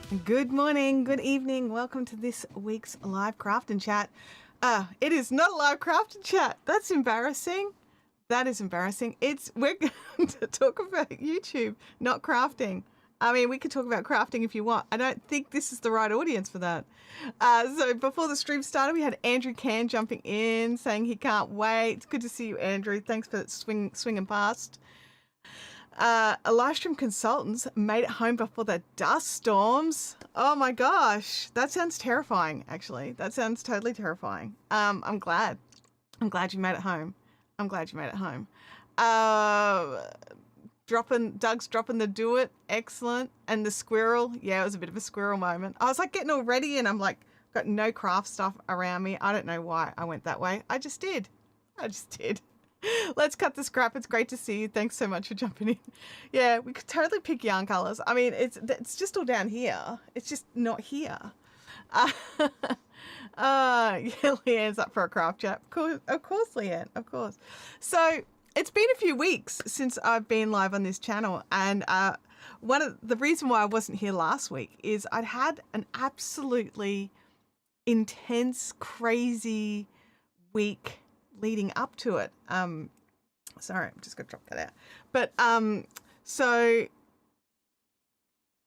Good morning, good evening. Welcome to this week's live craft and chat. It is not a live craft and chat. That's embarrassing. That is embarrassing. We're going to talk about YouTube, not crafting. I mean, we could talk about crafting if you want. I don't think this is the right audience for that. So before the stream started, we had Andrew Can jumping in, saying he can't wait. It's good to see you, Andrew. Thanks for swinging past. A live stream consultants made it home before the dust storms. Oh my gosh, that sounds terrifying. Actually, that sounds totally terrifying. I'm glad you made it home. I'm glad you made it home. Doug's dropping the do it. Excellent. And the squirrel. Yeah, it was a bit of a squirrel moment. I was like getting all ready and I'm like, got no craft stuff around me. I don't know why I went that way. I just did. Let's cut the scrap. It's great to see you. Thanks so much for jumping in. Yeah, we could totally pick yarn colors. I mean, it's just all down here. It's just not here. Yeah, Leanne's up for a craft chat. Of course, Leanne, of course. So it's been a few weeks since I've been live on this channel, and one of the reason why I wasn't here last week is I'd had an absolutely intense, crazy week leading up to it. Sorry, I'm just gonna drop that out. But so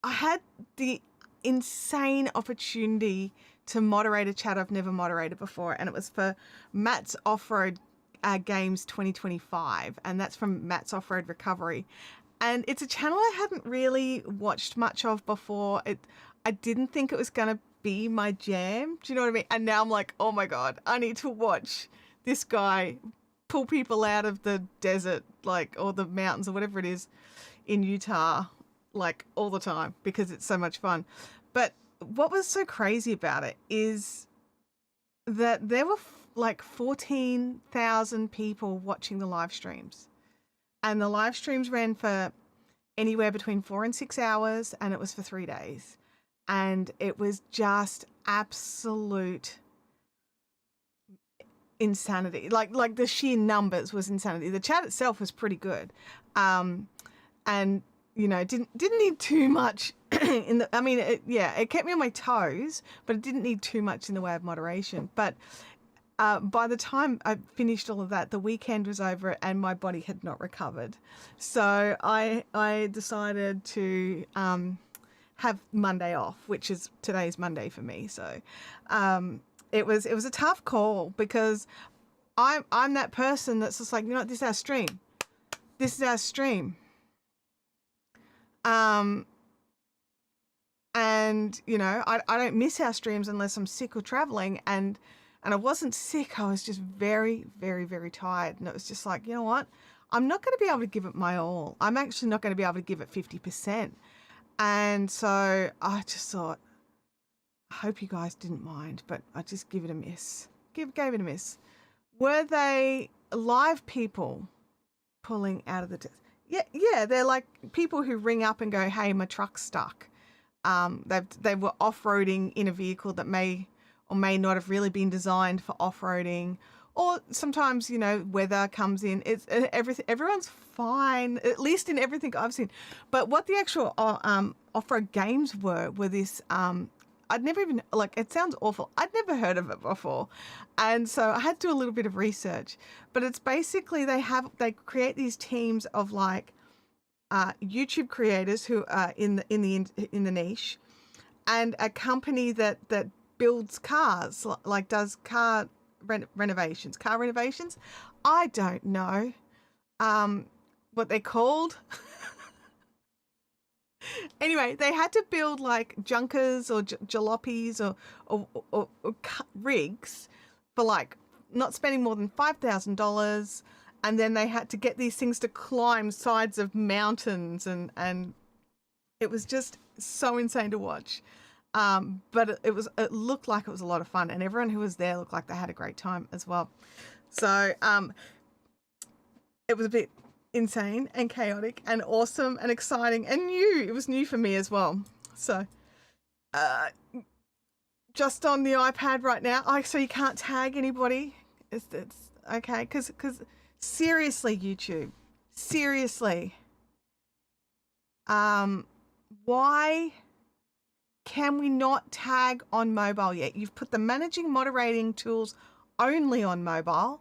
I had the insane opportunity to moderate a chat I've never moderated before, and it was for Matt's Off-Road Games 2025, and that's from Matt's Off-Road Recovery. And it's a channel I hadn't really watched much of before. I didn't think it was gonna be my jam. Do you know what I mean? And now I'm like, oh my God, I need to watch this guy pull people out of the desert, like, or the mountains or whatever it is in Utah, like all the time, because it's so much fun. But what was so crazy about it is that there were like 14,000 people watching the live streams, and the live streams ran for anywhere between 4 and 6 hours, and it was for 3 days. And it was just absolute insanity. Like the sheer numbers was insanity. The chat itself was pretty good, and you know, didn't need too much in the. I mean, it kept me on my toes, but it didn't need too much in the way of moderation. But by the time I finished all of that, the weekend was over and my body had not recovered. So I decided to have Monday off, which is today's Monday for me. So it was a tough call, because I'm that person that's just like, you know what, this is our stream. This is our stream. And you know, I don't miss our streams unless I'm sick or traveling, and I wasn't sick. I was just very, very, very tired. And it was just like, you know what? I'm not going to be able to give it my all. I'm actually not going to be able to give it 50%. And so I just thought, I hope you guys didn't mind, but I just give it a miss. Gave it a miss. Were they live people pulling out of the desert? Yeah, they're like people who ring up and go, hey, my truck's stuck. They were off-roading in a vehicle that may or may not have really been designed for off-roading, or sometimes, you know, weather comes in. It's everything. Everyone's fine, at least in everything I've seen. But what the actual off-road games were this. I'd never even, like, it sounds awful. I'd never heard of it before. And so I had to do a little bit of research. But it's basically they create these teams of like YouTube creators who are in the niche, and a company that builds cars, like does car renovations. I don't know what they're called. Anyway, they had to build like junkers or jalopies or rigs for like not spending more than $5,000, and then they had to get these things to climb sides of mountains, and it was just so insane to watch. But it looked like it was a lot of fun, and everyone who was there looked like they had a great time as well. So it was a bit insane and chaotic and awesome and exciting and new. It was new for me as well. So just on the iPad right now. So you can't tag anybody. It's okay, because seriously, YouTube, seriously, why can we not tag on mobile yet? You've put the managing moderating tools only on mobile,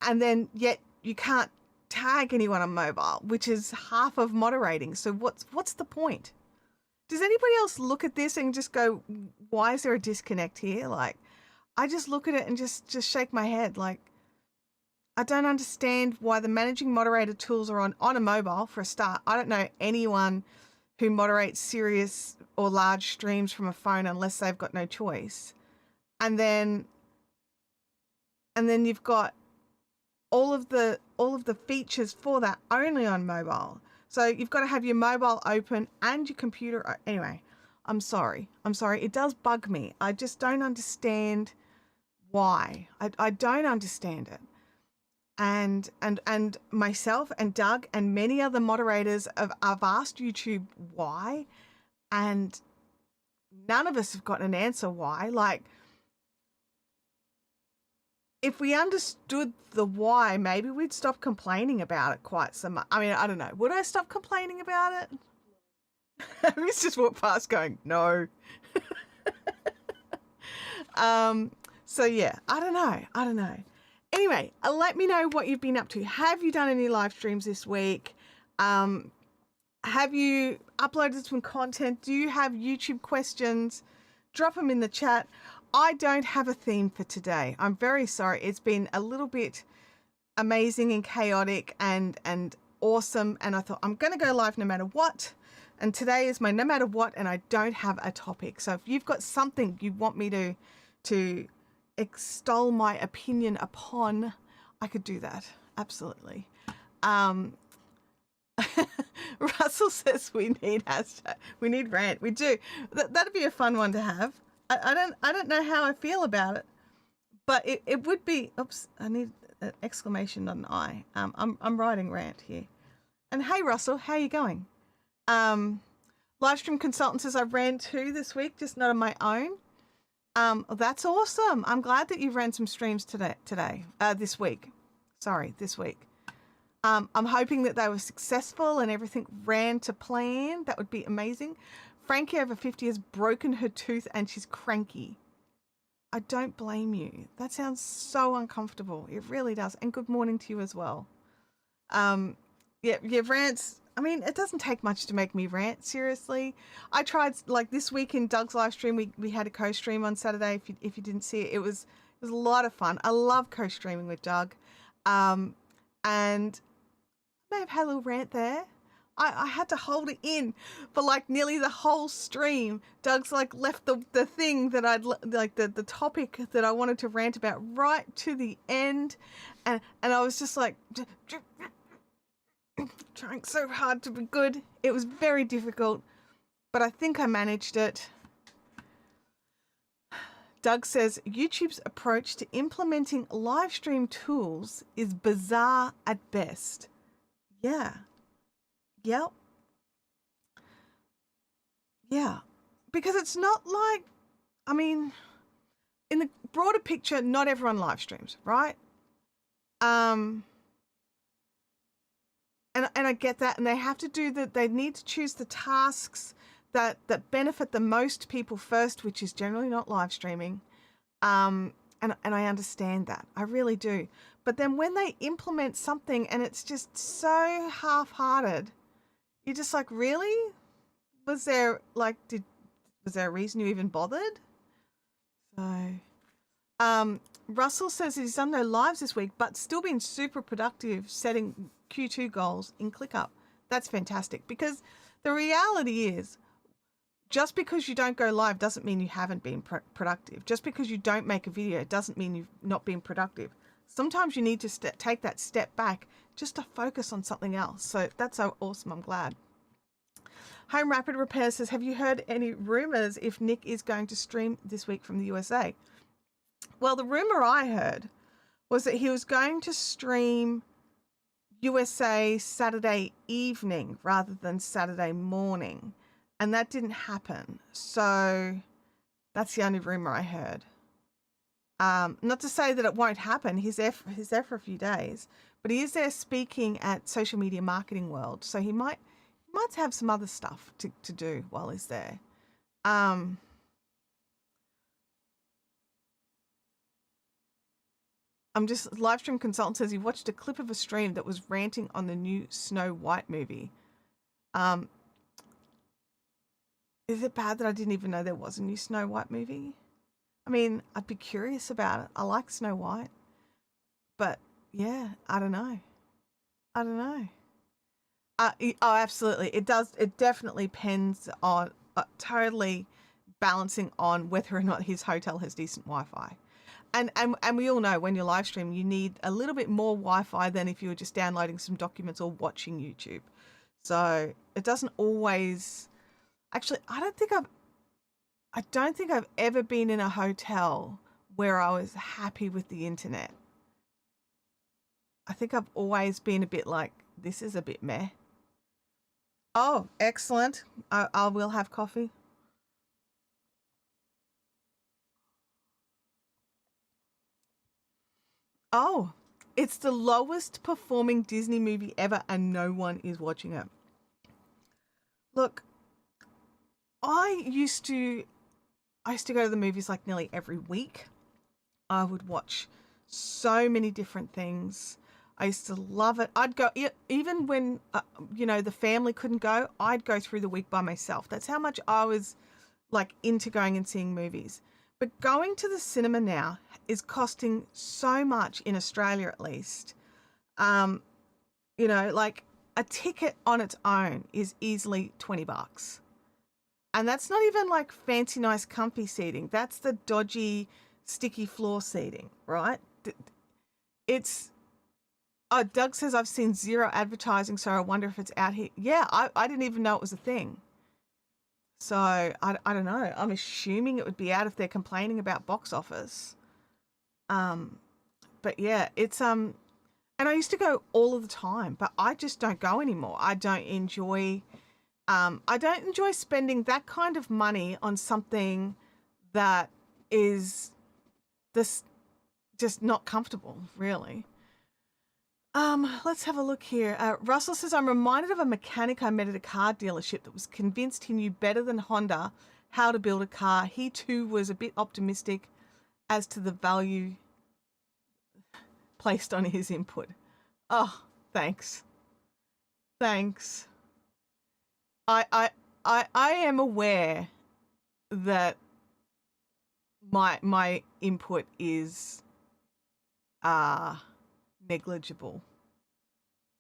and then yet you can't tag anyone on mobile, which is half of moderating. So what's the point? Does anybody else look at this and just go, why is there a disconnect here? Like, I just look at it and just shake my head. Like, I don't understand why the managing moderator tools are on a mobile for a start. I don't know anyone who moderates serious or large streams from a phone unless they've got no choice. And then you've got all of the features for that only on mobile. So you've got to have your mobile open and your computer. Anyway, I'm sorry. It does bug me. I just don't understand why. I don't understand it. And myself and Doug and many other moderators have asked YouTube why, and none of us have got an answer why. Like, if we understood the why, maybe we'd stop complaining about it quite so much. I mean, I don't know. Would I stop complaining about it? He's just walked past going, no. So yeah, I don't know. Anyway, let me know what you've been up to. Have you done any live streams this week? Have you uploaded some content? Do you have YouTube questions? Drop them in the chat. I don't have a theme for today. I'm very sorry. It's been a little bit amazing and chaotic and awesome. And I thought I'm going to go live no matter what. And today is my no matter what, and I don't have a topic. So if you've got something you want me to extol my opinion upon, I could do that. Absolutely. Russell says we need hashtag. We need rant. We do. That'd be a fun one to have. I don't know how I feel about it, but it would be. Oops, I need an exclamation, not an I. I'm writing rant here. And hey, Russell, how you going? Live stream consultant says I ran 2 this week, just not on my own. That's awesome. I'm glad that you've ran some streams this week. Sorry, this week. I'm hoping that they were successful and everything ran to plan. That would be amazing. Frankie over 50 has broken her tooth and she's cranky. I don't blame you. That sounds so uncomfortable. It really does. And good morning to you as well. Yeah, rants. I mean, it doesn't take much to make me rant, seriously. I tried, like this week in Doug's live stream, we had a co-stream on Saturday. If you didn't see it, it was a lot of fun. I love co-streaming with Doug. And I may have had a little rant there. I had to hold it in for like nearly the whole stream. Doug's like left the thing that I'd like the topic that I wanted to rant about right to the end. And I was just like trying so hard to be good. It was very difficult, but I think I managed it. Doug says YouTube's approach to implementing live stream tools is bizarre at best. Yeah. Yep. Yeah. Because it's not like, I mean, in the broader picture, not everyone live streams, right? And I get that, and they have to do that. They need to choose the tasks that benefit the most people first, which is generally not live streaming. And I understand that. I really do. But then when they implement something and it's just so half-hearted, you're just like, really? Was there a reason you even bothered? So, Russell says he's done no lives this week, but still been super productive setting Q2 goals in ClickUp. That's fantastic, because the reality is, just because you don't go live doesn't mean you haven't been productive. Just because you don't make a video doesn't mean you've not been productive. Sometimes you need to take that step back just to focus on something else. So that's so awesome. I'm glad. Home Rapid Repair says, have you heard any rumors if Nick is going to stream this week from the USA? Well, the rumor I heard was that he was going to stream USA Saturday evening rather than Saturday morning. And that didn't happen. So that's the only rumor I heard. Not to say that it won't happen. He's there for a few days, but he is there speaking at Social Media Marketing World. So he might have some other stuff to do while he's there. Um, I'm just Livestream consultant says he watched a clip of a stream that was ranting on the new Snow White movie. Um, is it bad that I didn't even know there was a new Snow White movie? I mean, I'd be curious about it. I like Snow White, but yeah, I don't know. I don't know. Oh, absolutely. It does. It definitely depends on totally balancing on whether or not his hotel has decent Wi-Fi. And we all know when you're live streaming, you need a little bit more Wi-Fi than if you were just downloading some documents or watching YouTube. So it doesn't always. Actually, I don't think I've ever been in a hotel where I was happy with the internet. I think I've always been a bit like, this is a bit meh. Oh, excellent. I will have coffee. Oh, it's the lowest performing Disney movie ever and no one is watching it. Look, I used to go to the movies like nearly every week. I would watch so many different things. I used to love it. I'd go, even when, the family couldn't go, I'd go through the week by myself. That's how much I was like into going and seeing movies. But going to the cinema now is costing so much in Australia, at least. Like a ticket on its own is easily $20. And that's not even like fancy, nice, comfy seating. That's the dodgy, sticky floor seating, right? It's, Doug says, I've seen zero advertising, so I wonder if it's out here. Yeah, I didn't even know it was a thing. So I don't know. I'm assuming it would be out if they're complaining about box office. But yeah, it's, and I used to go all of the time, but I just don't go anymore. I don't enjoy spending that kind of money on something that is this just not comfortable, really. Let's have a look here. Russell says, I'm reminded of a mechanic I met at a car dealership that was convinced he knew better than Honda how to build a car. He too was a bit optimistic as to the value placed on his input. Oh, thanks. Thanks. I am aware that my input is negligible.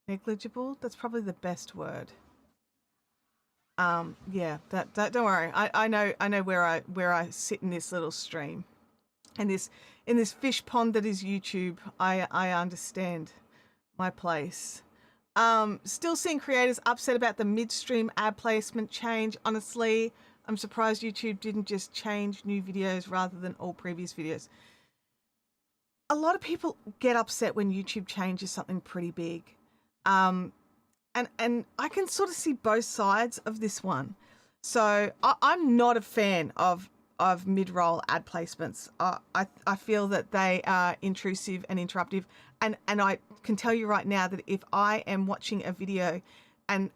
Negligible? That's probably the best word. Yeah, that don't worry. I know where I sit in this little stream. And in this fish pond that is YouTube, I understand my place. Still seeing creators upset about the midstream ad placement change. Honestly, I'm surprised YouTube didn't just change new videos rather than all previous videos. A lot of people get upset when YouTube changes something pretty big. And I can sort of see both sides of this one. So I'm not a fan of mid-roll ad placements. I feel that they are intrusive and interruptive. And I can tell you right now that if I am watching a video and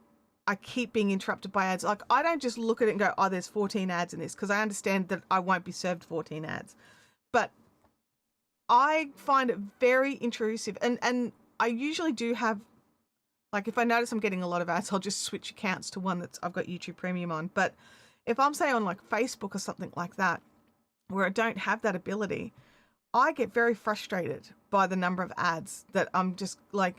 I keep being interrupted by ads, like I don't just look at it and go, oh, there's 14 ads in this, because I understand that I won't be served 14 ads. But I find it very intrusive. And I usually do have, like if I notice I'm getting a lot of ads, I'll just switch accounts to one that's I've got YouTube Premium on. But if I'm say on like Facebook or something like that, where I don't have that ability, I get very frustrated by the number of ads that I'm just like,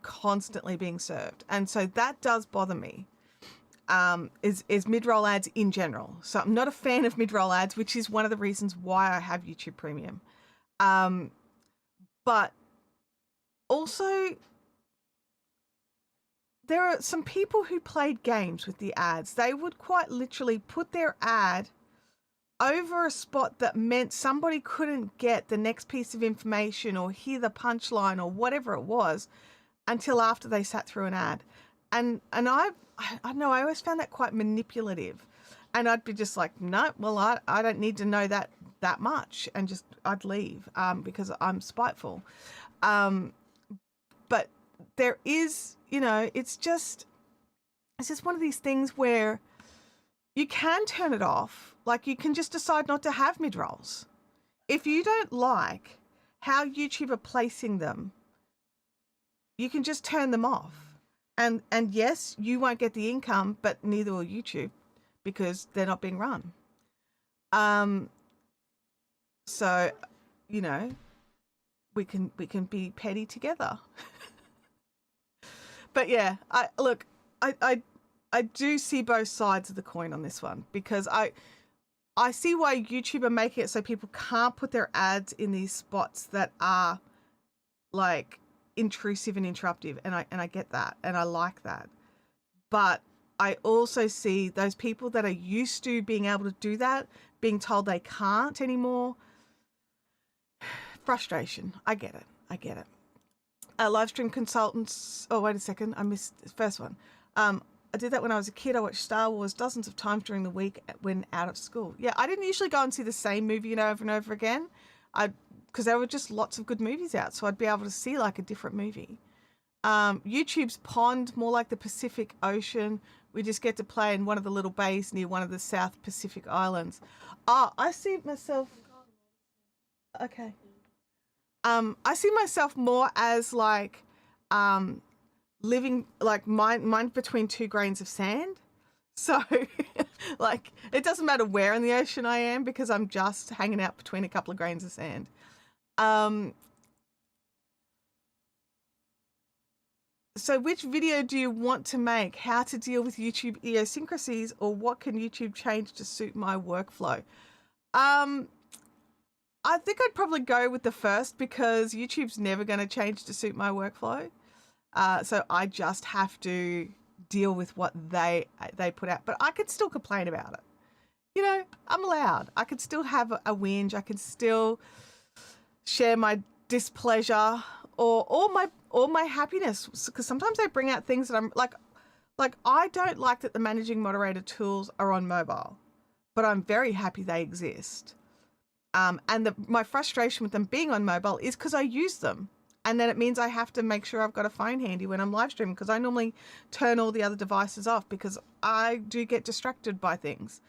constantly being served. And so that does bother me, is mid-roll ads in general. So I'm not a fan of mid-roll ads, which is one of the reasons why I have YouTube Premium. But also, there are some people who played games with the ads. They would quite literally put their ad over a spot that meant somebody couldn't get the next piece of information or hear the punchline or whatever it was until after they sat through an ad. And I don't know, I always found that quite manipulative. And I'd be just like, no, well, I don't need to know that much. And just, I'd leave because I'm spiteful. But there is, it's just one of these things where you can turn it off. Like, you can just decide not to have mid-rolls. If you don't like how YouTube are placing them, you can just turn them off. And yes, you won't get the income, but neither will YouTube because they're not being run. So, you know, we can be petty together. But yeah, I do see both sides of the coin on this one, because I see why YouTube are making it so people can't put their ads in these spots that are like intrusive and interruptive, and I get that, and I like that. But I also see those people that are used to being able to do that being told they can't anymore. Frustration. I get it. Live stream consultants. Oh, wait a second. I missed the first one. I did that when I was a kid. I watched Star Wars dozens of times during the week when out of school. Yeah, I didn't usually go and see the same movie over and over again. Because there were just lots of good movies out, so I'd be able to see like a different movie. YouTube's pond, more like the Pacific Ocean. We just get to play in one of the little bays near one of the South Pacific Islands. I see myself. Okay. I see myself more as like living like mine between two grains of sand. So like it doesn't matter where in the ocean I am, because I'm just hanging out between a couple of grains of sand. So which video do you want to make? How to deal with YouTube idiosyncrasies, or what can YouTube change to suit my workflow? I think I'd probably go with the first, because YouTube's never going to change to suit my workflow. So I just have to deal with what they put out. But I could still complain about it. You know, I'm allowed. I could still have a whinge. I could still share my displeasure or my happiness, because sometimes they bring out things that I'm like I don't like that the managing moderator tools are on mobile, but I'm very happy they exist. And my frustration with them being on mobile is because I use them. And then it means I have to make sure I've got a phone handy when I'm live streaming, because I normally turn all the other devices off because I do get distracted by things.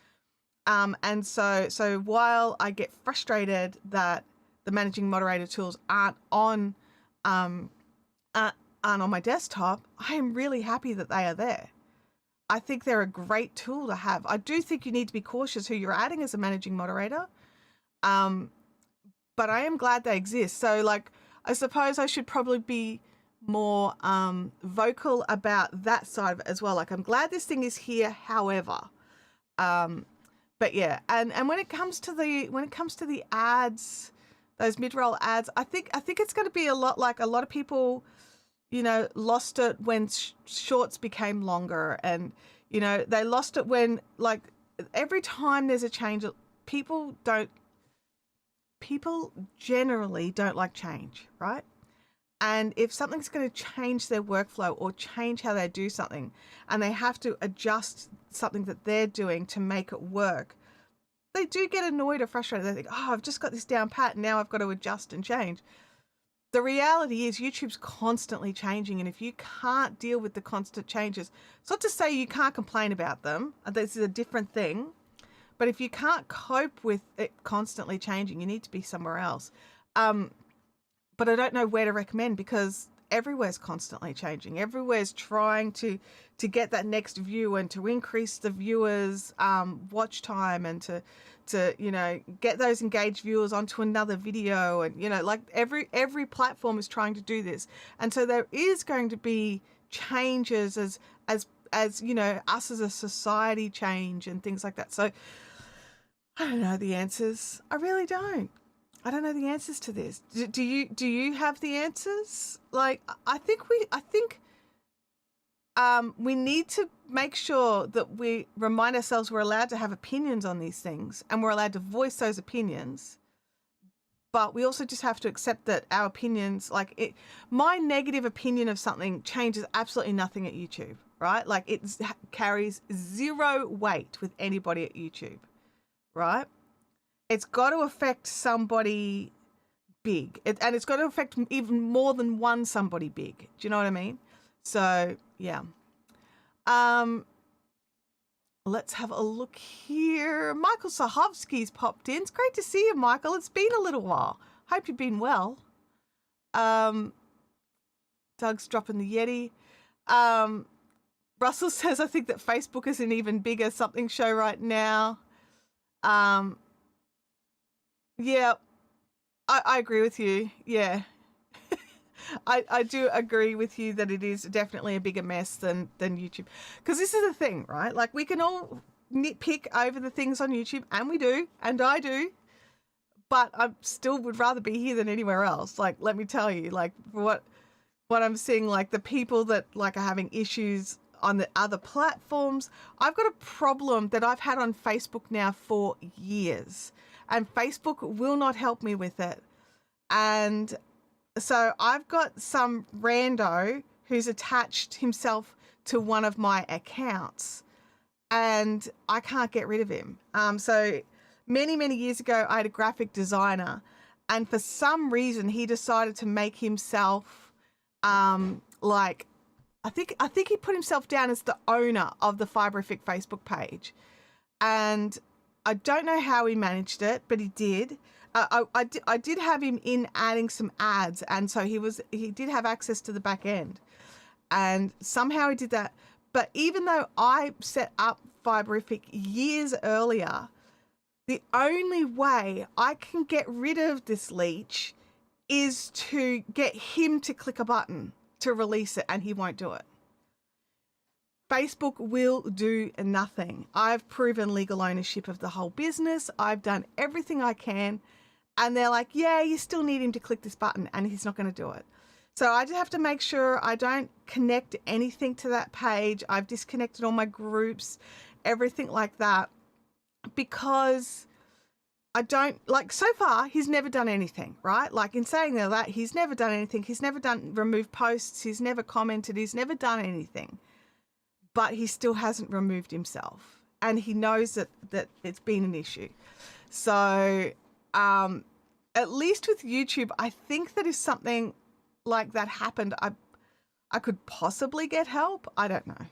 And so while I get frustrated that the managing moderator tools aren't on my desktop, I am really happy that they are there. I think they're a great tool to have. I do think you need to be cautious who you're adding as a managing moderator. But I am glad they exist. So like, I suppose I should probably be more vocal about that side of it as well. Like, I'm glad this thing is here, however. But yeah, and when it comes to the ads, those mid-roll ads, I think it's going to be a lot like a lot of people, you know, lost it when shorts became longer, and you know, they lost it when, like, every time there's a change, people generally don't like change, right? And if something's going to change their workflow or change how they do something, and they have to adjust something that they're doing to make it work, they do get annoyed or frustrated. They think, oh, I've just got this down pat, and now I've got to adjust and change. The reality is YouTube's constantly changing, and if you can't deal with the constant changes, it's not to say you can't complain about them. This is a different thing. But if you can't cope with it constantly changing, you need to be somewhere else. But I don't know where to recommend, because everywhere's constantly changing. Everywhere's trying to get that next view and to increase the viewers' watch time, and to you know, get those engaged viewers onto another video. And you know, like every platform is trying to do this, and so there is going to be changes as you know, us as a society change and things like that. So I don't know the answers. I really don't. I don't know the answers to this. Do you have the answers? Like, I think we need to make sure that we remind ourselves we're allowed to have opinions on these things, and we're allowed to voice those opinions. But we also just have to accept that our opinions, like my negative opinion of something changes absolutely nothing at YouTube, right? Like, it carries zero weight with anybody at YouTube, right? It's got to affect somebody big, and it's got to affect even more than one somebody big. Do you know what I mean? So yeah. let's have a look here. Michael Sahovsky's popped in. It's great to see you, Michael. It's been a little while. Hope you've been well. Doug's dropping the Yeti. Russell says, I think that Facebook is an even bigger something show right now. Yeah, I agree with you. Yeah. I do agree with you that it is definitely a bigger mess than YouTube. Because this is the thing, right? Like, we can all nitpick over the things on YouTube, and we do, and I do. But I still would rather be here than anywhere else. Like, let me tell you, like, what I'm seeing, like, the people that, like, are having issues on the other platforms. I've got a problem that I've had on Facebook now for years, and Facebook will not help me with it. And so I've got some rando who's attached himself to one of my accounts, and I can't get rid of him. So many years ago, I had a graphic designer, and for some reason he decided to make himself like, I think he put himself down as the owner of the Fiberific Facebook page, and I don't know how he managed it, but he did. I did have him in adding some ads, and so he did have access to the back end, and somehow he did that. But even though I set up Fiberific years earlier, the only way I can get rid of this leech is to get him to click a button to release it, and he won't do it. Facebook will do nothing. I've proven legal ownership of the whole business. I've done everything I can. And they're like, yeah, you still need him to click this button, and he's not going to do it. So I just have to make sure I don't connect anything to that page. I've disconnected all my groups, everything like that, because I don't, like, so far, he's never done anything, right? Like, in saying that, he's never done anything. He's never removed posts. He's never commented. He's never done anything. But he still hasn't removed himself. And he knows that it's been an issue. So at least with YouTube, I think that if something like that happened, I could possibly get help. I don't know.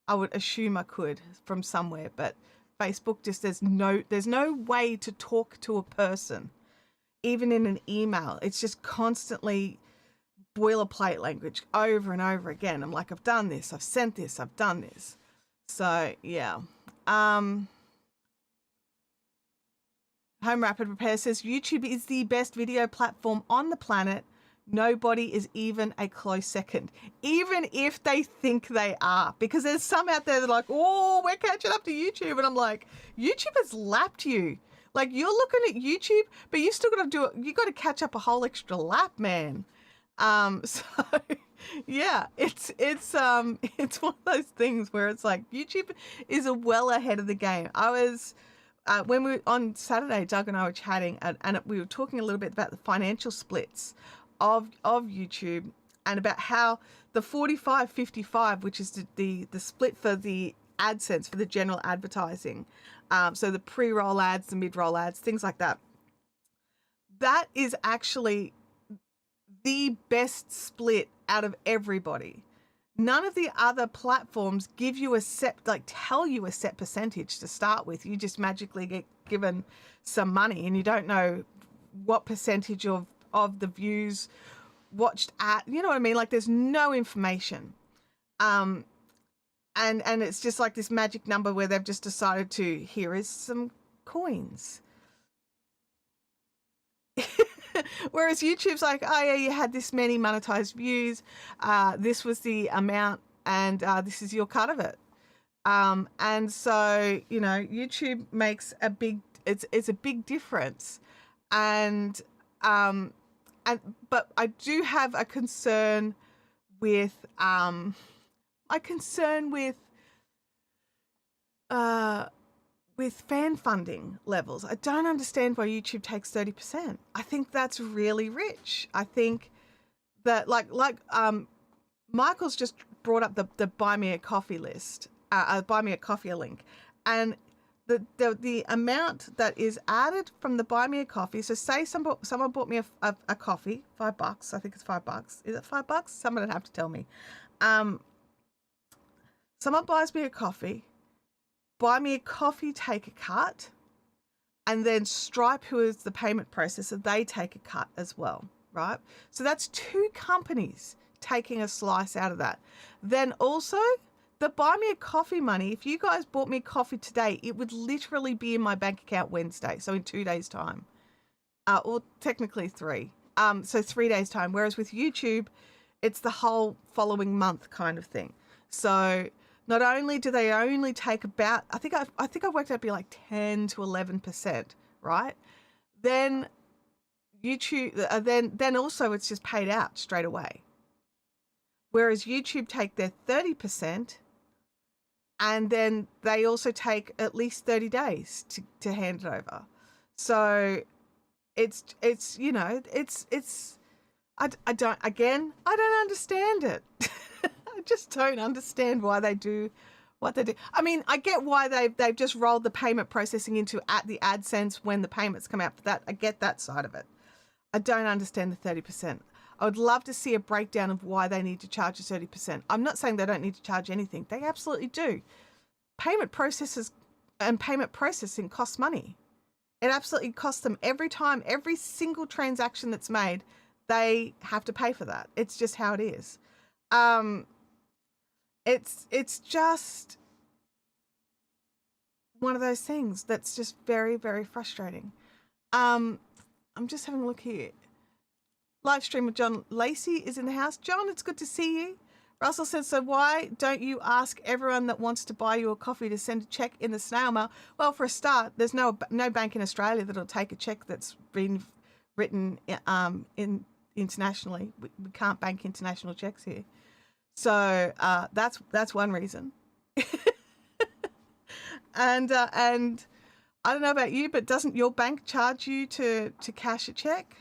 I would assume I could from somewhere, but Facebook just, there's no way to talk to a person, even in an email. It's just constantly boilerplate language over and over again. I'm like, I've done this, I've sent this, I've done this. So yeah. Home Rapid Repair says, YouTube is the best video platform on the planet. Nobody is even a close second, even if they think they are, because there's some out there that are like, oh, we're catching up to YouTube. And I'm like, YouTube has lapped you. Like, you're looking at YouTube, but you still got to do it. You got to catch up a whole extra lap, man. So yeah, it's one of those things where it's like YouTube is well ahead of the game. I was, when we were on Saturday, Doug and I were chatting, and we were talking a little bit about the financial splits of YouTube, and about how the 45-55, which is the split for the AdSense, for the general advertising, so the pre-roll ads, the mid-roll ads, things like that, that is actually the best split out of everybody. None of the other platforms give you tell you a set percentage to start with. You just magically get given some money, and you don't know what percentage of the views watched at, you know what I mean? Like, there's no information. And it's just like this magic number where they've just decided to, here is some coins. Whereas YouTube's like, oh yeah, you had this many monetized views, this was the amount, and this is your cut of it. And so, you know, YouTube makes it's a big difference. But I do have a concern with fan funding levels. I don't understand why YouTube takes 30%. I think that's really rich. I think that like Michael's just brought up the Buy Me a Coffee list, Buy Me a Coffee link, and the amount that is added from the Buy Me a Coffee. So say someone bought me a coffee, $5. I think it's $5. Is it $5? Someone would have to tell me. Someone buys me a coffee. Buy Me a Coffee take a cut, and then Stripe, who is the payment processor, they take a cut as well, right? So that's 2 companies taking a slice out of that. Then also the Buy Me a Coffee money, if you guys bought me a coffee today, it would literally be in my bank account Wednesday, so in 2 days' time. Or technically 3. So 3 days' time. Whereas with YouTube, it's the whole following month kind of thing. So not only do they only take about, I think I worked out to be like 10 to 11%, right? Then YouTube, then also it's just paid out straight away. Whereas YouTube take their 30%, and then they also take at least 30 days to hand it over. So it's I don't understand it. I just don't understand why they do what they do. I mean, I get why they've just rolled the payment processing into the AdSense when the payments come out for that. I get that side of it. I don't understand the 30%. I would love to see a breakdown of why they need to charge a 30%. I'm not saying they don't need to charge anything. They absolutely do. Payment processors and payment processing costs money. It absolutely costs them every time, every single transaction that's made, they have to pay for that. It's just how it is. It's just one of those things that's just very, very frustrating. I'm just having a look here. Live stream with John Lacey is in the house. John, it's good to see you. Russell says, so why don't you ask everyone that wants to buy you a coffee to send a check in the snail mail? Well, for a start, there's no bank in Australia that'll take a check that's been written internationally. We can't bank international checks here. So that's one reason. And I don't know about you, but doesn't your bank charge you to cash a check?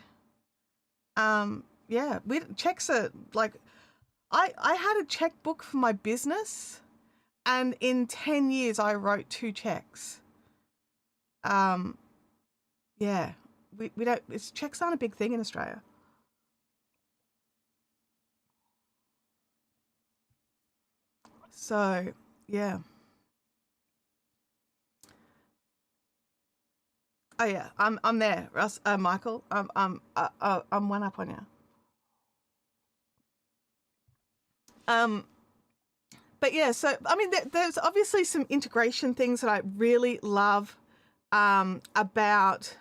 Yeah, checks are like, I had a checkbook for my business, and in 10 years I wrote 2 checks. Yeah, we don't, checks aren't a big thing in Australia. So yeah. Oh yeah, I'm there, Russ, Michael. I'm 1 up on you. But yeah, so I mean, there's obviously some integration things that I really love about.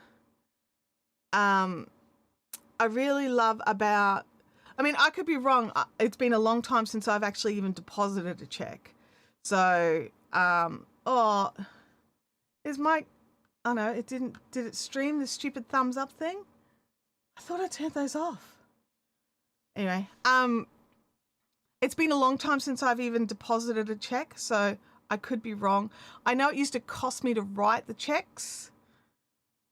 I really love about. I mean, I could be wrong. It's been a long time since I've actually even deposited a check. So, is my, oh no, it didn't. Did it stream the stupid thumbs up thing? I thought I turned those off. Anyway, it's been a long time since I've even deposited a check, so I could be wrong. I know it used to cost me to write the checks.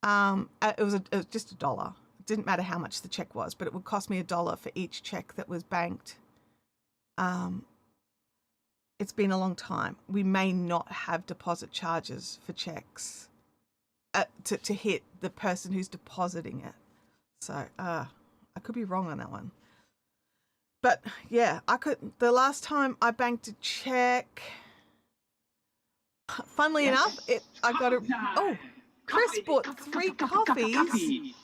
It was just $1. It didn't matter how much the check was, but it would cost me $1 for each check that was banked. It's been a long time. We may not have deposit charges for checks to hit the person who's depositing it. So I could be wrong on that one. But yeah, the last time I banked a check, funnily enough, I got Chris bought 3 coffees.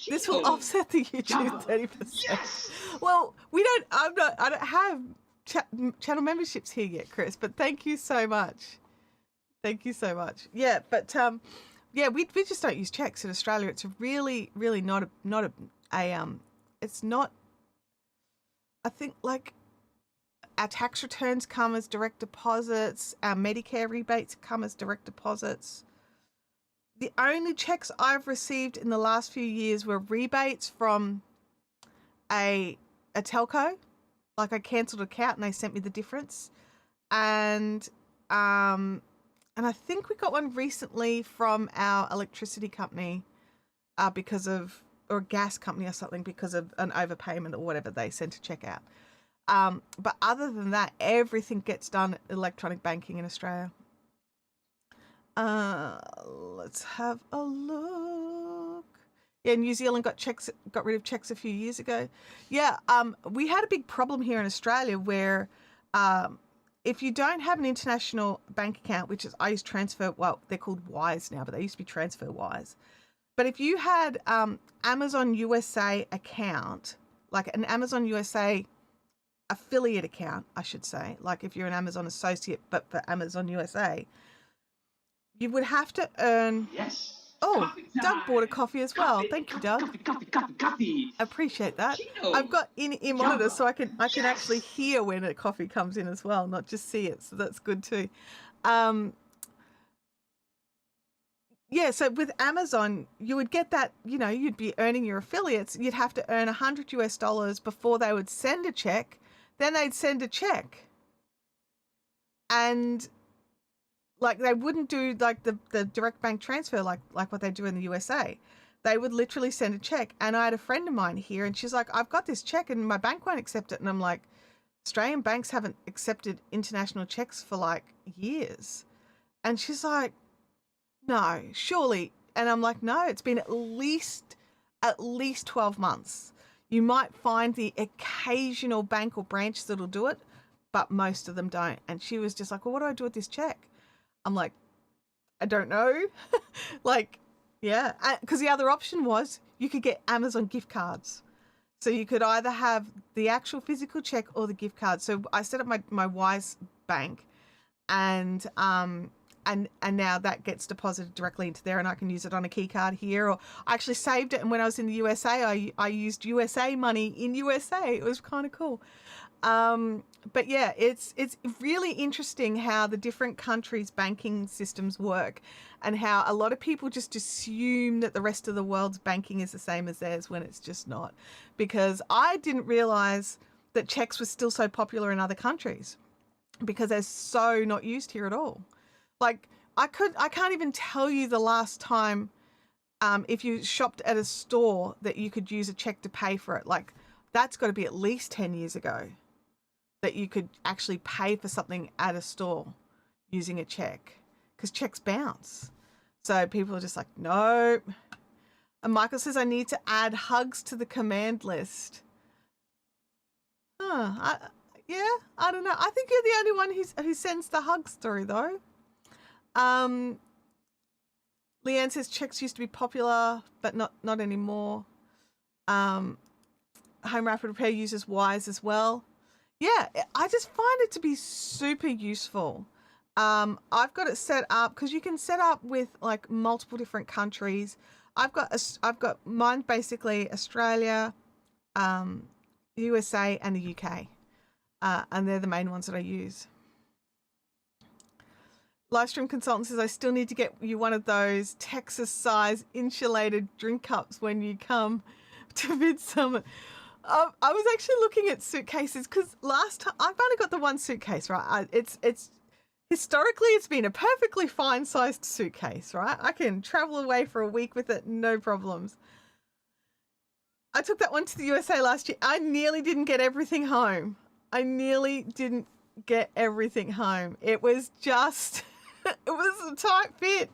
This will offset the YouTube 30%. Well, I don't have channel memberships here yet, Chris, but thank you so much. Thank you so much. Yeah, but yeah, we just don't use checks in Australia. It's really, really not it's not. I think like our tax returns come as direct deposits. Our Medicare rebates come as direct deposits. The only checks I've received in the last few years were rebates from a telco. Like I cancelled an account and they sent me the difference. And I think we got one recently from our electricity company or gas company or something because of an overpayment or whatever. They sent a check out. But other than that, everything gets done electronic banking in Australia. Let's have a look. Yeah, New Zealand got rid of checks a few years ago. Yeah, we had a big problem here in Australia where if you don't have an international bank account, which is I use Transfer, well, they're called Wise now, but they used to be Transfer Wise. But if you had Amazon USA account, like an Amazon USA affiliate account, I should say, like if you're an Amazon associate, but for Amazon USA, you would have to earn. Yes. Oh, Doug bought a coffee as well. Thank you, Doug. Coffee. I appreciate that. Cheetos. I've got in monitors, so I can Yes. actually hear when a coffee comes in as well, not just see it. So that's good too. Yeah, so with Amazon, you would get that, you'd be earning your affiliates. You'd have to earn $100 before they would send a check. Then they'd send a check. And like they wouldn't do like the direct bank transfer like what they do in the USA. They would literally send a check. And I had a friend of mine here and she's like, I've got this check and my bank won't accept it. And I'm like, Australian banks haven't accepted international checks for like years. And she's like, no, surely. And I'm like, no, it's been at least 12 months. You might find the occasional bank or branch that'll do it, but most of them don't. And she was just like, well, what do I do with this check? I'm like, I don't know. Like, yeah. Because the other option was you could get Amazon gift cards. So you could either have the actual physical check or the gift card. So I set up my Wise bank and now that gets deposited directly into there and I can use it on a key card here, or I actually saved it. And when I was in the USA, I used USA money in USA. It was kind of cool. But yeah, it's really interesting how the different countries' banking systems work and how a lot of people just assume that the rest of the world's banking is the same as theirs when it's just not. Because I didn't realize that checks were still so popular in other countries because they're so not used here at all. Like I can't even tell you the last time if you shopped at a store that you could use a check to pay for it. Like that's got to be at least 10 years ago that you could actually pay for something at a store using a check, because checks bounce. So people are just like, nope. And Michael says, I need to add hugs to the command list. I don't know. I think you're the only one who sends the hug story though. Leanne says checks used to be popular, but not anymore. Home Rapid Repair uses Wise as well. Yeah, I just find it to be super useful. I've got it set up because you can set up with like multiple different countries. I've got mine basically Australia, USA, and the UK, and they're the main ones that I use. Livestream Consultant says, I still need to get you one of those Texas-size insulated drink cups when you come to Midsummer. I was actually looking at suitcases because last time I've only got the one suitcase, right? It's historically it's been a perfectly fine sized suitcase, right? I can travel away for a week with it, no problems. I took that one to the USA last year. I nearly didn't get everything home. It was just, it was a tight fit.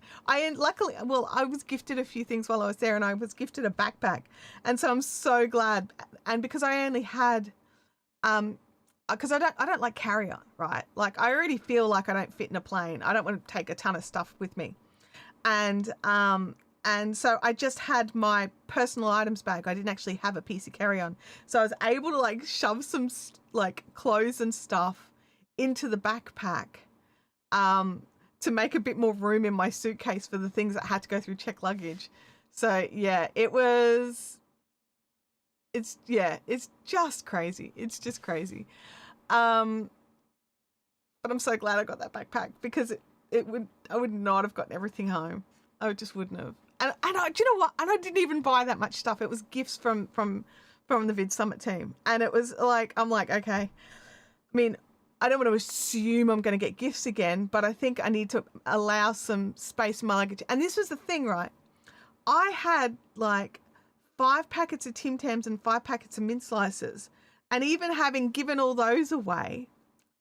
Luckily, I was gifted a few things while I was there, and I was gifted a backpack, and so I'm so glad. And because I only had, because I don't like carry on, right? Like I already feel like I don't fit in a plane. I don't want to take a ton of stuff with me, and so I just had my personal items bag. I didn't actually have a piece of carry on, so I was able to like shove some like clothes and stuff into the backpack, to make a bit more room in my suitcase for the things that had to go through check luggage. So yeah, it's just crazy. It's just crazy. But I'm so glad I got that backpack because I would not have gotten everything home. I just wouldn't have. And do you know what? And I didn't even buy that much stuff. It was gifts from the Vid Summit team. And it was like, I'm like, okay. I mean, I don't want to assume I'm going to get gifts again, but I think I need to allow some space in my luggage. And this was the thing, right? I had like 5 packets of Tim Tams and 5 packets of mint slices. And even having given all those away,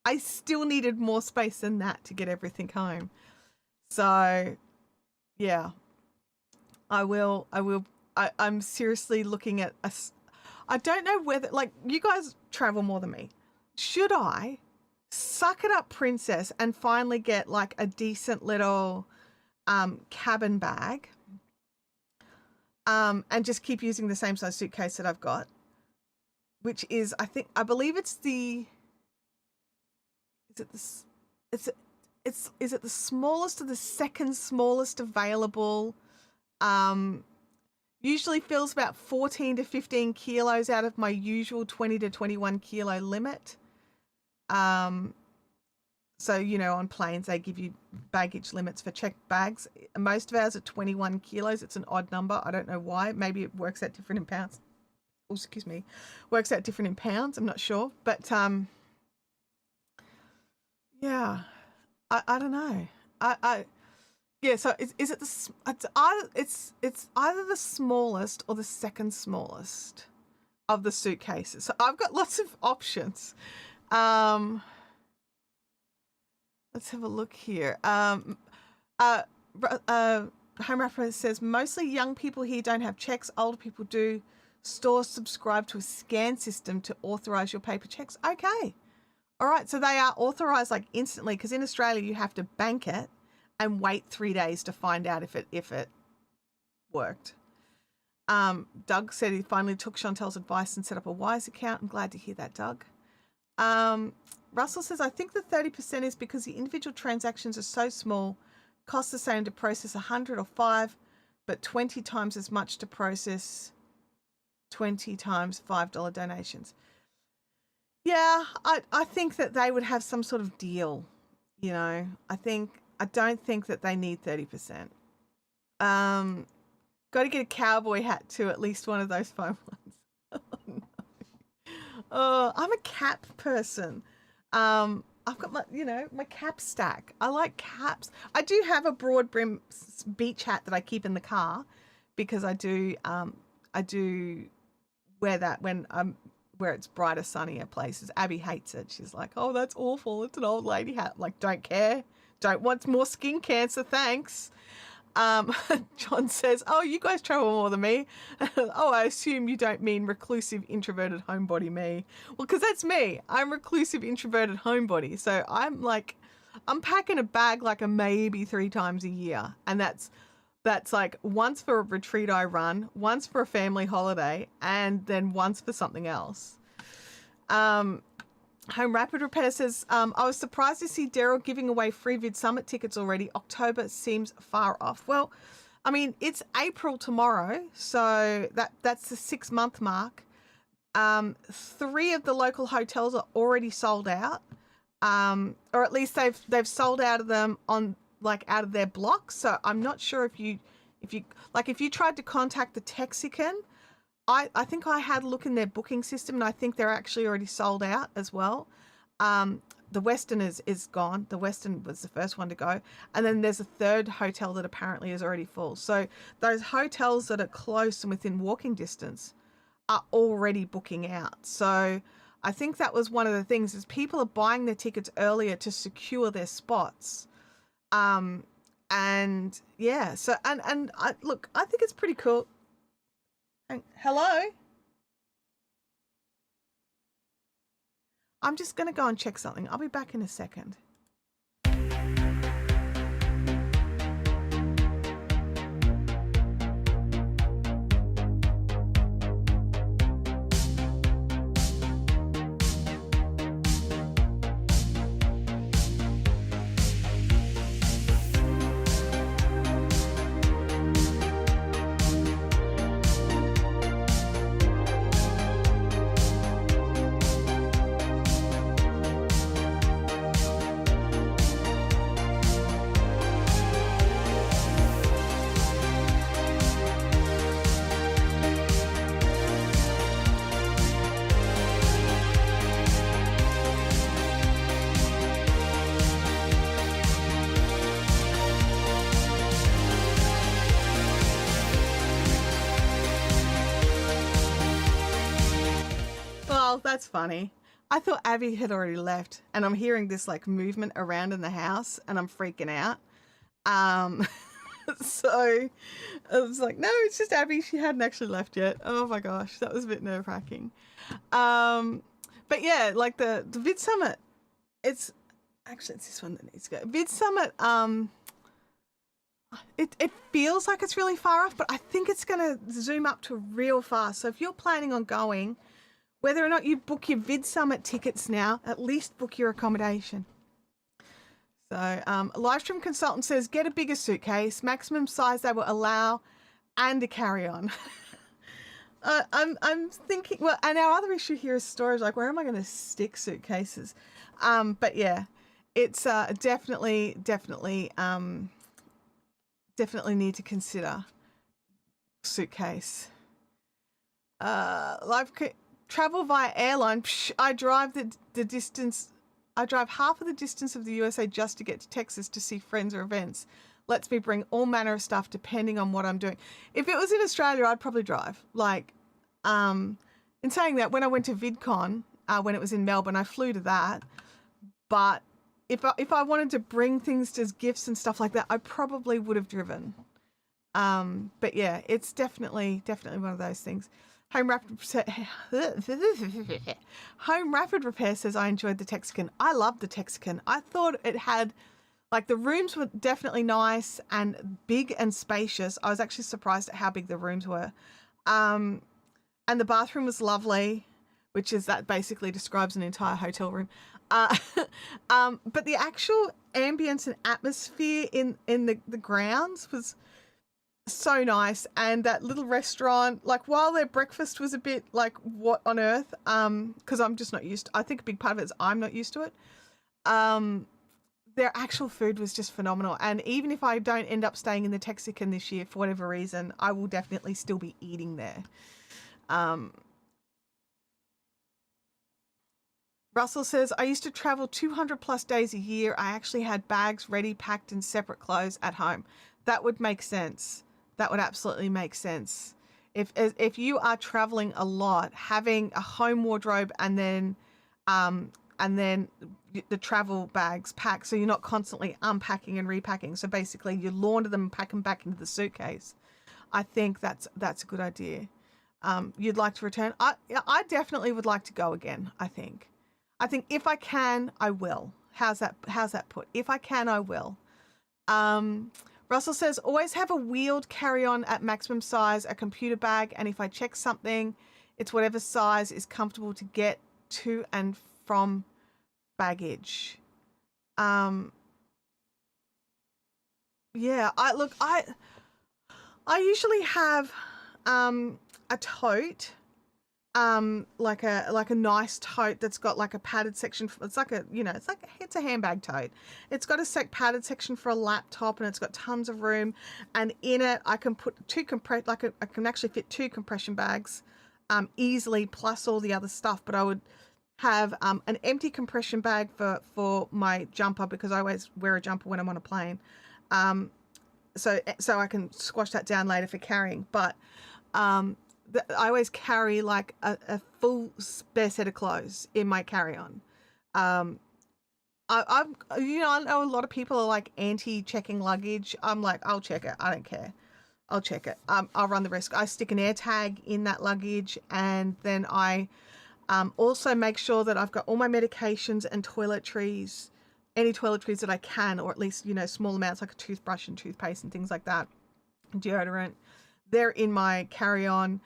I still needed more space than that to get everything home. So yeah, I'm seriously looking at I don't know whether, like, you guys travel more than me. Should I suck it up, princess, and finally get like a decent little cabin bag. And just keep using the same size suitcase that I've got, which is, I believe it's the, is it the smallest or the second smallest available? Usually fills about 14 to 15 kilos out of my usual 20 to 21 kilo limit. So, you know, on planes, they give you baggage limits for checked bags. Most of ours are 21 kilos. It's an odd number. I don't know why. Maybe it works out different in pounds. Oh, excuse me. Works out different in pounds. I'm not sure. But, yeah, I don't know. Yeah, so is it it's either the smallest or the second smallest of the suitcases. So I've got lots of options. Let's have a look here. Home Reference says, mostly young people here don't have checks. Older people do. Stores subscribe to a scan system to authorize your paper checks. Okay. All right. So they are authorized like instantly, because in Australia you have to bank it and wait 3 days to find out if it worked. Doug said he finally took Chantelle's advice and set up a Wise account. I'm glad to hear that, Doug. Russell says, I think the 30% is because the individual transactions are so small, costs the same to process 100 or 5, but 20 times as much to process 20 times $5 donations. Yeah, I think that they would have some sort of deal, you know. I don't think that they need 30%. Got to get a cowboy hat too, at least one of those foam ones. Oh, no. Oh, I'm a cap person. I've got my cap stack. I like caps. I do have a broad brim beach hat that I keep in the car, because I do wear that when I'm where it's brighter, sunnier places. Abby hates it. She's like, oh, that's awful. It's an old lady hat. I'm like, don't care. Don't want more skin cancer. Thanks. John says, oh, you guys travel more than me. Oh, I assume you don't mean reclusive, introverted homebody me. Well, because that's me. I'm reclusive, introverted homebody. So I'm packing a bag like a maybe 3 times a year. And that's like once for a retreat I run, once for a family holiday, and then once for something else. Home Rapid Repair says, I was surprised to see Daryl giving away free Vid Summit tickets already. October seems far off. Well, I mean, it's April tomorrow, so that's the 6-month mark. 3 of the local hotels are already sold out, or at least they've sold out of them on out of their blocks. So I'm not sure if you tried to contact the Texican. I think I had a look in their booking system, and I think they're actually already sold out as well. The Western is gone. The Western was the first one to go. And then there's a third hotel that apparently is already full. So those hotels that are close and within walking distance are already booking out. So I think that was one of the things, is people are buying their tickets earlier to secure their spots. And yeah, so, and I think it's pretty cool. Hello? I'm just going to go and check something. I'll be back in a second. Well, that's funny. I thought Abby had already left, and I'm hearing this movement around in the house, and I'm freaking out. So I was like, no, it's just Abby. She hadn't actually left yet. Oh my gosh, that was a bit nerve-wracking. But yeah, the Vid Summit it's actually it's this one that needs to go. Vid Summit. It feels like it's really far off, but I think it's going to zoom up to real fast. So if you're planning on going, whether or not you book your Vid Summit tickets now, at least book your accommodation. So Livestream Consultant says, get a bigger suitcase, maximum size they will allow, and a carry-on. I'm thinking, well, and our other issue here is storage. Like, where am I going to stick suitcases? But yeah, it's definitely need to consider suitcase. Travel via airline. I drive the distance. I drive half of the distance of the USA just to get to Texas to see friends or events. Lets me bring all manner of stuff depending on what I'm doing. If it was in Australia, I'd probably drive. Like, in saying that, when I went to VidCon, when it was in Melbourne, I flew to that. But if I wanted to bring things as gifts and stuff like that, I probably would have driven. But yeah, it's definitely one of those things. Home Rapid Repair says, I enjoyed the Texican. I loved the Texican. I thought it had, like, the rooms were definitely nice and big and spacious. I was actually surprised at how big the rooms were. And the bathroom was lovely, which is that basically describes an entire hotel room. But the actual ambience and atmosphere in the grounds was so nice. And that little restaurant, like, while their breakfast was a bit like, what on earth, because I'm just not used to, I think a big part of it is I'm not used to it. Their actual food was just phenomenal. And even if I don't end up staying in the Texican this year for whatever reason, I will definitely still be eating there. Russell says, I used to travel 200 plus days a year. I actually had bags ready, packed in separate clothes at home. That would make sense. That would absolutely make sense. If you are traveling a lot, having a home wardrobe and then the travel bags packed, so you're not constantly unpacking and repacking. So basically you launder them and pack them back into the suitcase. I think that's a good idea. You'd like to return? I definitely would like to go again. I think if I can, I will. How's that put? If I can, I will. Russell says, always have a wheeled carry-on at maximum size, a computer bag, and if I check something, it's whatever size is comfortable to get to and from baggage. Yeah, I usually have a tote, like a nice tote that's got like a padded section. It's like it's a handbag tote. It's got a padded section for a laptop, and it's got tons of room. And in it, I can put I can actually fit 2 compression bags, easily, plus all the other stuff. But I would have an empty compression bag for my jumper, because I always wear a jumper when I'm on a plane. So I can squash that down later for carrying. But I always carry like a full spare set of clothes in my carry-on. I know a lot of people are like anti-checking luggage. I'm like, I'll check it. I don't care. I'll check it. I'll run the risk. I stick an air tag in that luggage, and then I also make sure that I've got all my medications and toiletries, any toiletries that I can, or at least, small amounts like a toothbrush and toothpaste and things like that, deodorant. They're in my carry-on.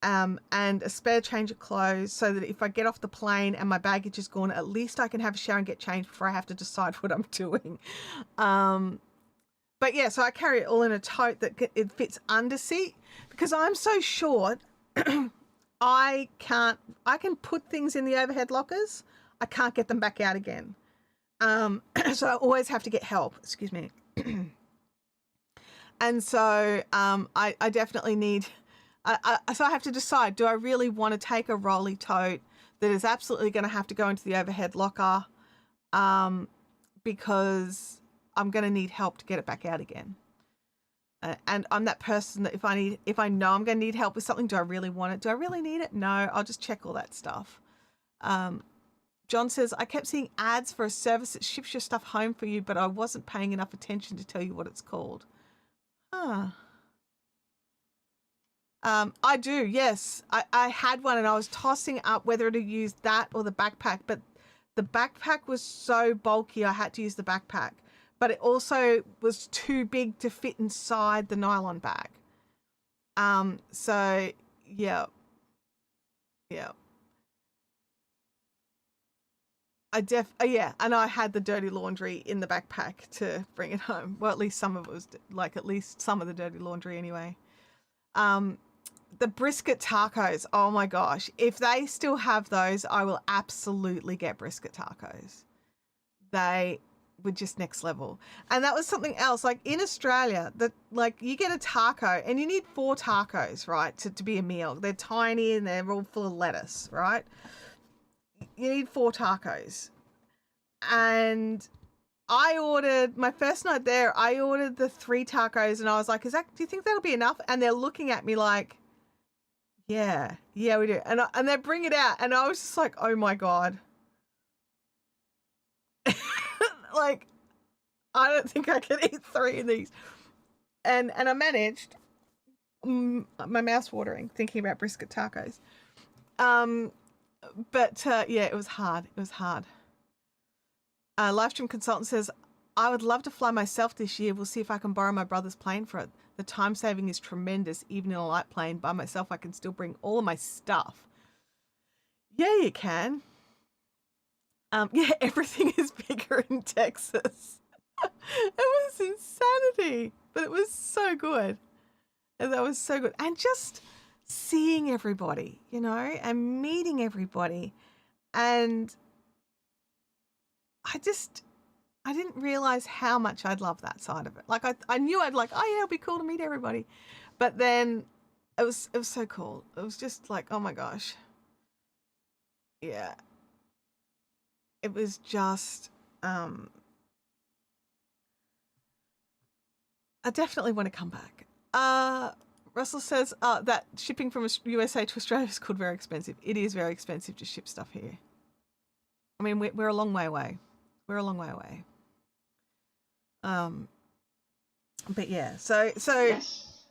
And a spare change of clothes, so that if I get off the plane and my baggage is gone, at least I can have a shower and get changed before I have to decide what I'm doing. But yeah, so I carry it all in a tote that it fits under seat, because I'm so short. I can put things in the overhead lockers. I can't get them back out again. So I always have to get help. Excuse me. And so I definitely need. So I have to decide, do I really want to take a rolly tote that is absolutely going to have to go into the overhead locker, because I'm going to need help to get it back out again. And I'm that person that if I know I'm going to need help with something, do I really want it? Do I really need it? No, I'll just check all that stuff. John says, I kept seeing ads for a service that ships your stuff home for you, but I wasn't paying enough attention to tell you what it's called. I do, yes. I had one, and I was tossing up whether to use that or the backpack, but the backpack was so bulky I had to use the backpack, but it also was too big to fit inside the nylon bag. So yeah. Yeah, and I had the dirty laundry in the backpack to bring it home. Well, at least some of it was at least some of the dirty laundry anyway. The brisket tacos. Oh my gosh. If they still have those, I will absolutely get brisket tacos. They were just next level. And that was something else. Like in Australia, you get a taco and you need 4 tacos, right, to be a meal. They're tiny and they're all full of lettuce, right? You need 4 tacos. And I ordered, my first night there, I ordered the 3 tacos and I was like, do you think that'll be enough? And they're looking at me like, yeah, we do. And they bring it out and I was just like, oh my God. Like, I don't think I can eat 3 of these. And I managed. My mouth's watering thinking about brisket tacos. But yeah, it was hard. It was hard. Livestream consultant says, I would love to fly myself this year. We'll see if I can borrow my brother's plane for it. The time saving is tremendous. Even in a light plane by myself, I can still bring all of my stuff. Yeah, you can. Yeah, everything is bigger in Texas. It was insanity, but it was so good. And that was so good. And just seeing everybody, and meeting everybody. And I didn't realize how much I'd love that side of it. Like I knew I'd like, oh yeah, it'll be cool to meet everybody. But then it was so cool. It was just like, oh my gosh. Yeah. It was just, I definitely want to come back. Russell says that shipping from USA to Australia is called very expensive. It is very expensive to ship stuff here. I mean, we're a long way away. We're a long way away. But yeah, so yes.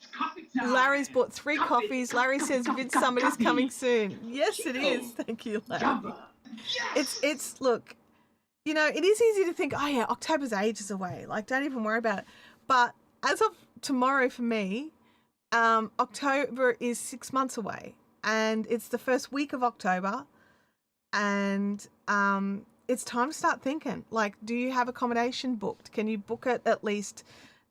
Larry's bought 3 coffees. Larry says Midsummer is coming soon. Yes, it is. Thank you, Larry. Yes. It's look, it is easy to think, oh yeah, October's ages away. Like, don't even worry about it. But as of tomorrow for me, October is 6 months away, and it's the first week of October, and it's time to start thinking. Like, do you have accommodation booked? Can you book it at least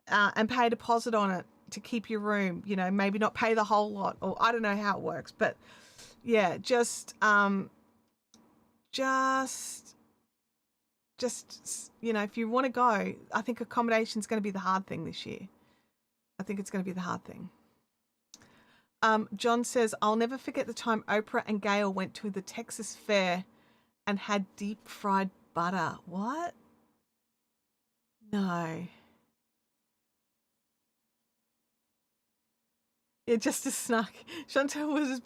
and pay a deposit on it to keep your room? Maybe not pay the whole lot, or I don't know how it works, but yeah, just if you want to go, I think accommodation is going to be the hard thing this year. I think it's going to be the hard thing. John says, I'll never forget the time Oprah and Gail went to the Texas Fair and had deep fried butter. What? No. Yeah, just a snark. Chantelle was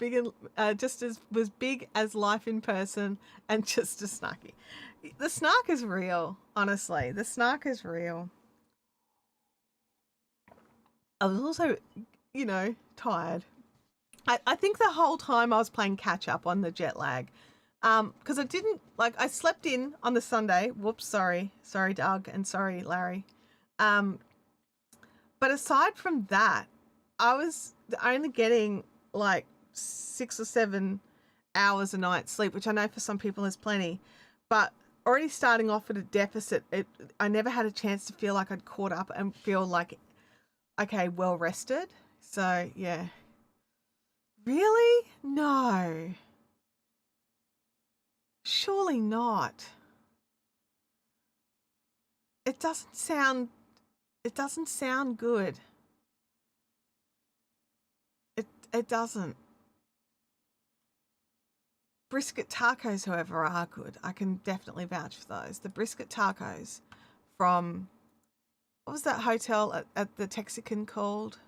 was big as life in person, and just as snarky. The snark is real, honestly. The snark is real. I was also, tired. I think the whole time I was playing catch up on the jet lag. Because I slept in on the Sunday. Whoops, sorry. Sorry, Doug, and sorry, Larry. But aside from that, I was only getting like 6 or 7 hours a night sleep, which I know for some people is plenty, but already starting off at a deficit, I never had a chance to feel like I'd caught up and feel like, okay, well rested. So yeah. Really? No. Surely not. It doesn't sound good. It doesn't. Brisket tacos, however, are good. I can definitely vouch for those. The brisket tacos from, what was that hotel at the Texican called?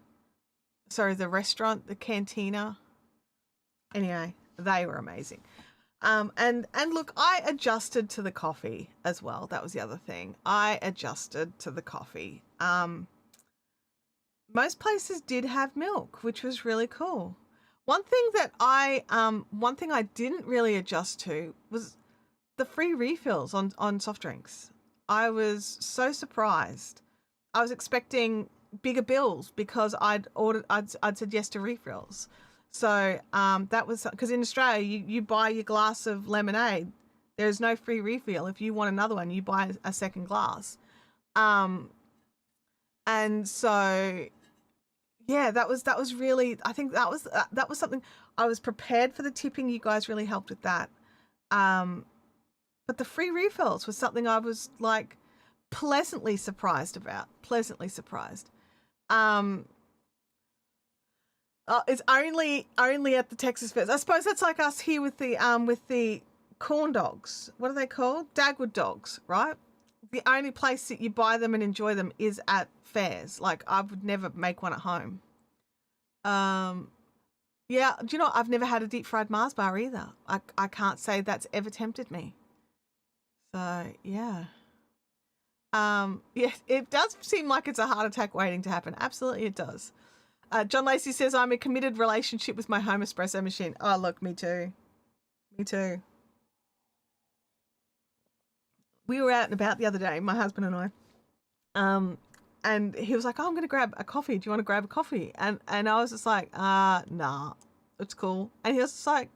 Sorry, the restaurant, the Cantina. Anyway, they were amazing. And look, I adjusted to the coffee as well. That was the other thing. I adjusted to the coffee. Most places did have milk, which was really cool. One thing I didn't really adjust to was the free refills on soft drinks. I was so surprised. I was expecting bigger bills because I'd said yes to refills. So that was because in Australia you buy your glass of lemonade. There's no free refill. If you want another one, you buy a second glass. And so yeah, that was really, I think that was something. I was prepared for the tipping. You guys really helped with that. But the free refills was something I was like pleasantly surprised about. Pleasantly surprised. It's only at the Texas Fest. I suppose that's like us here with the corn dogs. What are they called? Dagwood dogs, right? The only place that you buy them and enjoy them is at fairs. Like I would never make one at home. Yeah, do you know, I've never had a deep fried Mars bar either. I can't say that's ever tempted me. So yeah. Yeah, it does seem like it's a heart attack waiting to happen. Absolutely it does. John Lacey says, I'm in a committed relationship with my home espresso machine. Oh, look, me too. Me too. We were out and about the other day, my husband and I. And he was like, oh, I'm going to grab a coffee. Do you want to grab a coffee? And I was just like, nah, it's cool. And he was just like,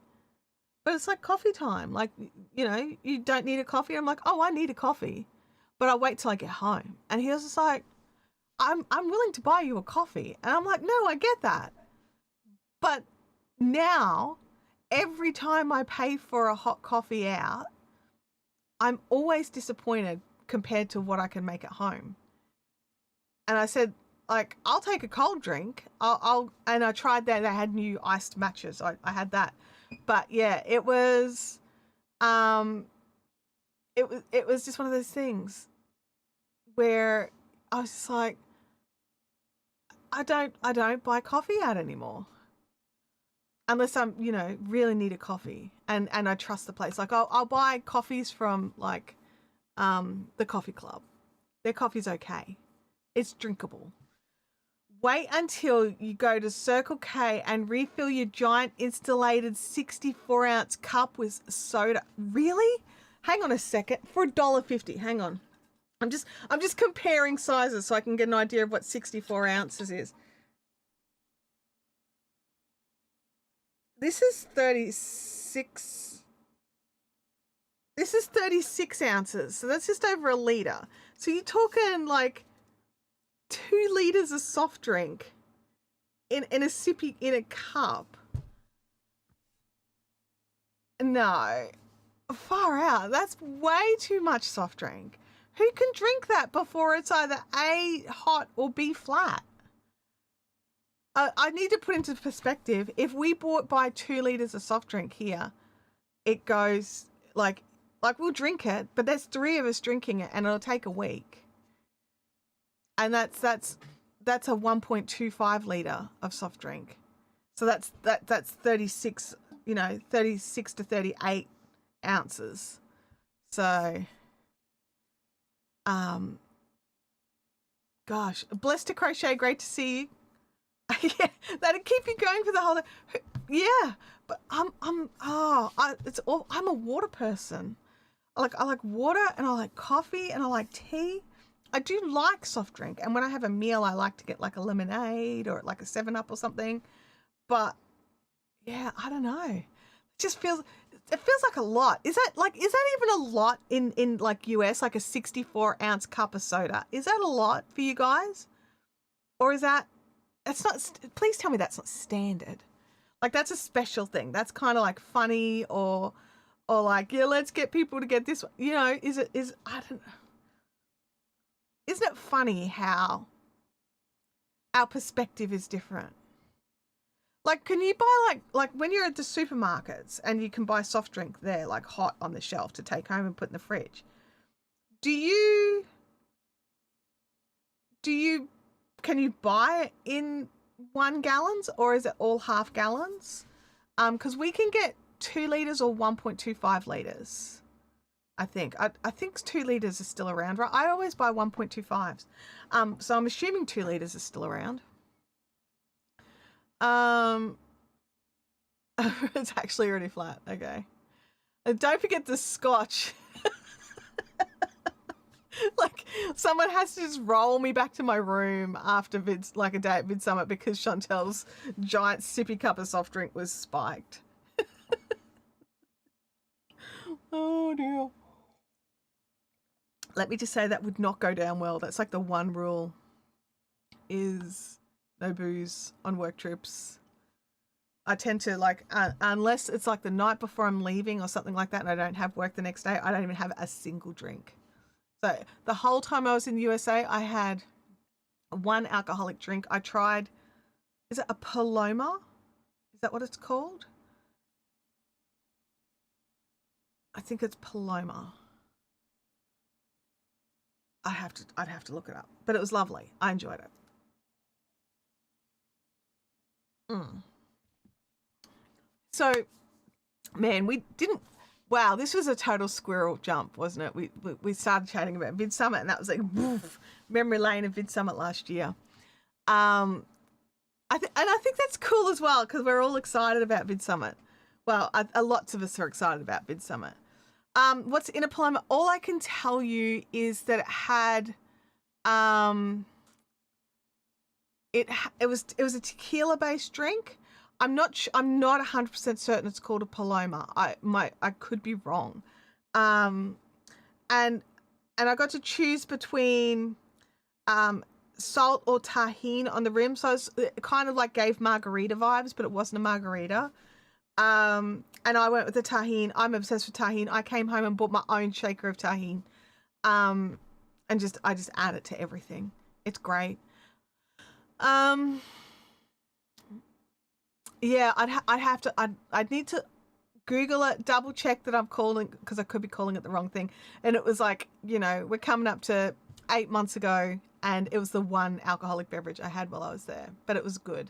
but it's like coffee time. Like, you know, you don't need a coffee. I'm like, oh, I need a coffee, but I'll wait till I get home. And he was just like, I'm willing to buy you a coffee. And I'm like, no, I get that. But now, every time I pay for a hot coffee out, I'm always disappointed compared to what I can make at home. And I said, like, I'll take a cold drink. And I tried that. They had new iced matches. I had that. But yeah, it was just one of those things where I was just like, I don't buy coffee out anymore. Unless I'm, you know, really need a coffee and I trust the place. Like I'll buy coffees from like the coffee club. Their coffee's okay. It's drinkable. Wait until you go to Circle K and refill your giant installated 64-ounce cup with soda. Really? Hang on a second. For $1.50. Hang on. I'm just comparing sizes so I can get an idea of what 64 ounces is. This is 36. This is 36 ounces. So that's just over a litre. So you're talking like 2 litres of soft drink in a cup. No, far out. That's way too much soft drink. Who can drink that before it's either A, hot, or B, flat? I need to put into perspective. If we buy 2 litres of soft drink here, it goes like we'll drink it, but there's 3 of us drinking it, and it'll take a week. And that's a 1.25 litre of soft drink. So that's 36, 36 to 38 ounces. So, gosh, blessed to crochet. Great to see you. Yeah, that'd keep you going for the whole day. Yeah, but I'm a water person. I like water, and I like coffee, and I like tea. I do like soft drink, and when I have a meal, I like to get like a lemonade or like a 7-Up or something. But yeah, I don't know. It feels like a lot. Is that even a lot in like US, like a 64-ounce cup of soda? Is that a lot for you guys, or is that? It's not. Please tell me that's not standard. Like that's a special thing. That's kind of like funny or like, yeah, let's get people to get this. You know, I don't know. Isn't it funny how our perspective is different? Like, can you buy like when you're at the supermarkets and you can buy soft drink there, like hot on the shelf to take home and put in the fridge? Can you buy it in 1 gallons, or is it all half gallons? Because we can get 2 litres or 1.25 litres. I think 2 litres is still around, right? I always buy 1.25s. So I'm assuming 2 litres is still around. It's actually already flat. Okay. And don't forget the scotch. Like, someone has to just roll me back to my room after like a day at Vidsummit because Chantelle's giant sippy cup of soft drink was spiked. Oh dear. Let me just say that would not go down well. That's like the one rule is no booze on work trips. I tend to like, unless it's like the night before I'm leaving or something like that and I don't have work the next day, I don't even have a single drink. So the whole time I was in the USA, I had one alcoholic drink. I tried, is it a Paloma? Is that what it's called? I think it's Paloma. I'd have to look it up, but it was lovely. I enjoyed it. So, man, we didn't. Wow, this was a total squirrel jump, wasn't it? We started chatting about Vidsummit, and that was like woof, memory lane of Vidsummit last year. I think that's cool as well because we're all excited about Vidsummit. Well, lots of us are excited about Vidsummit. What's in a Paloma? All I can tell you is that it had, it was a tequila based drink. I'm not 100% certain it's called a Paloma. I could be wrong. And I got to choose between salt or tahine on the rim, so it kind of like gave margarita vibes, but it wasn't a margarita. And I went with the tahine. I'm obsessed with tahine. I came home and bought my own shaker of tahine. And I just add it to everything. It's great. Yeah, I'd need to Google it, double check that I'm calling, because I could be calling it the wrong thing. And it was like, we're coming up to 8 months ago, and it was the one alcoholic beverage I had while I was there, but it was good.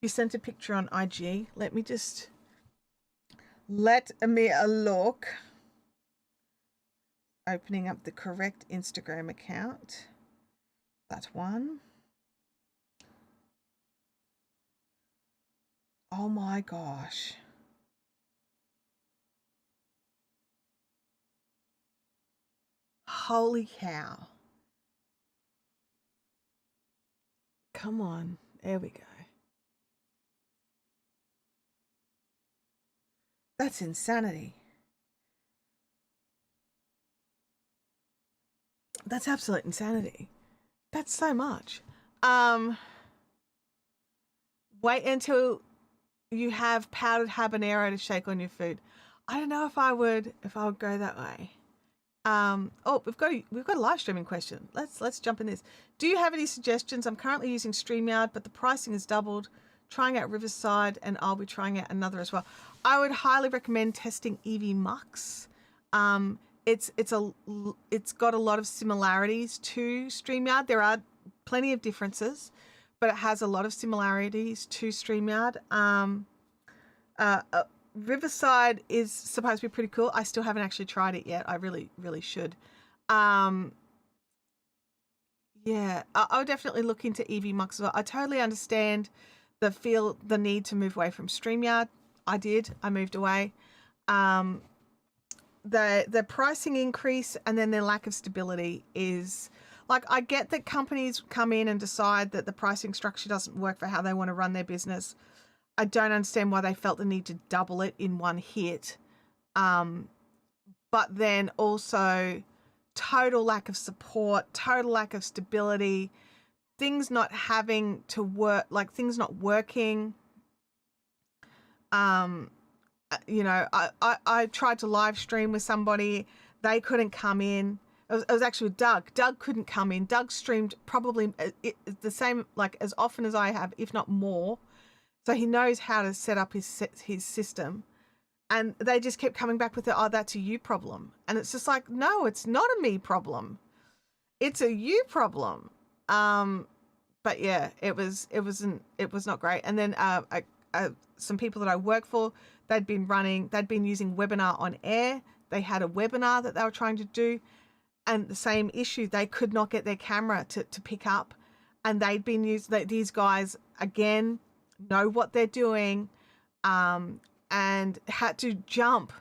You sent a picture on IG. Let me a look. Opening up the correct Instagram account. That one. Oh my gosh. Holy cow. Come on. There we go. That's insanity. That's absolute insanity. That's so much. Wait until you have powdered habanero to shake on your food. I don't know if I would go that way. We've got a live streaming question. Let's jump in this. Do you have any suggestions? I'm currently using StreamYard, but the pricing has doubled. Trying out Riverside, and I'll be trying out another as well. I would highly recommend testing EV Mux. It's got a lot of similarities to StreamYard. There are plenty of differences, but it has a lot of similarities to StreamYard. Riverside is supposed to be pretty cool. I still haven't actually tried it yet. I really, really should. Yeah, I'll definitely look into EV Mux as well. I totally understand the need to move away from StreamYard. I did. I moved away. The pricing increase and then their lack of stability is like, I get that companies come in and decide that the pricing structure doesn't work for how they want to run their business. I don't understand why they felt the need to double it in one hit. But then also total lack of support, total lack of stability, things not having to work, like things not working. I tried to live stream with somebody. They couldn't come in. It was actually with Doug. Doug couldn't come in. Doug streamed probably the same, like as often as I have, if not more. So he knows how to set up his system. And they just kept coming back with that's a you problem. And it's just like, no, it's not a me problem. It's a you problem. But yeah, it was not great. And then some people that I work for, they'd been using Webinar on Air. They had a webinar that they were trying to do, and the same issue, they could not get their camera to pick up. And these guys, again, know what they're doing, and had to jump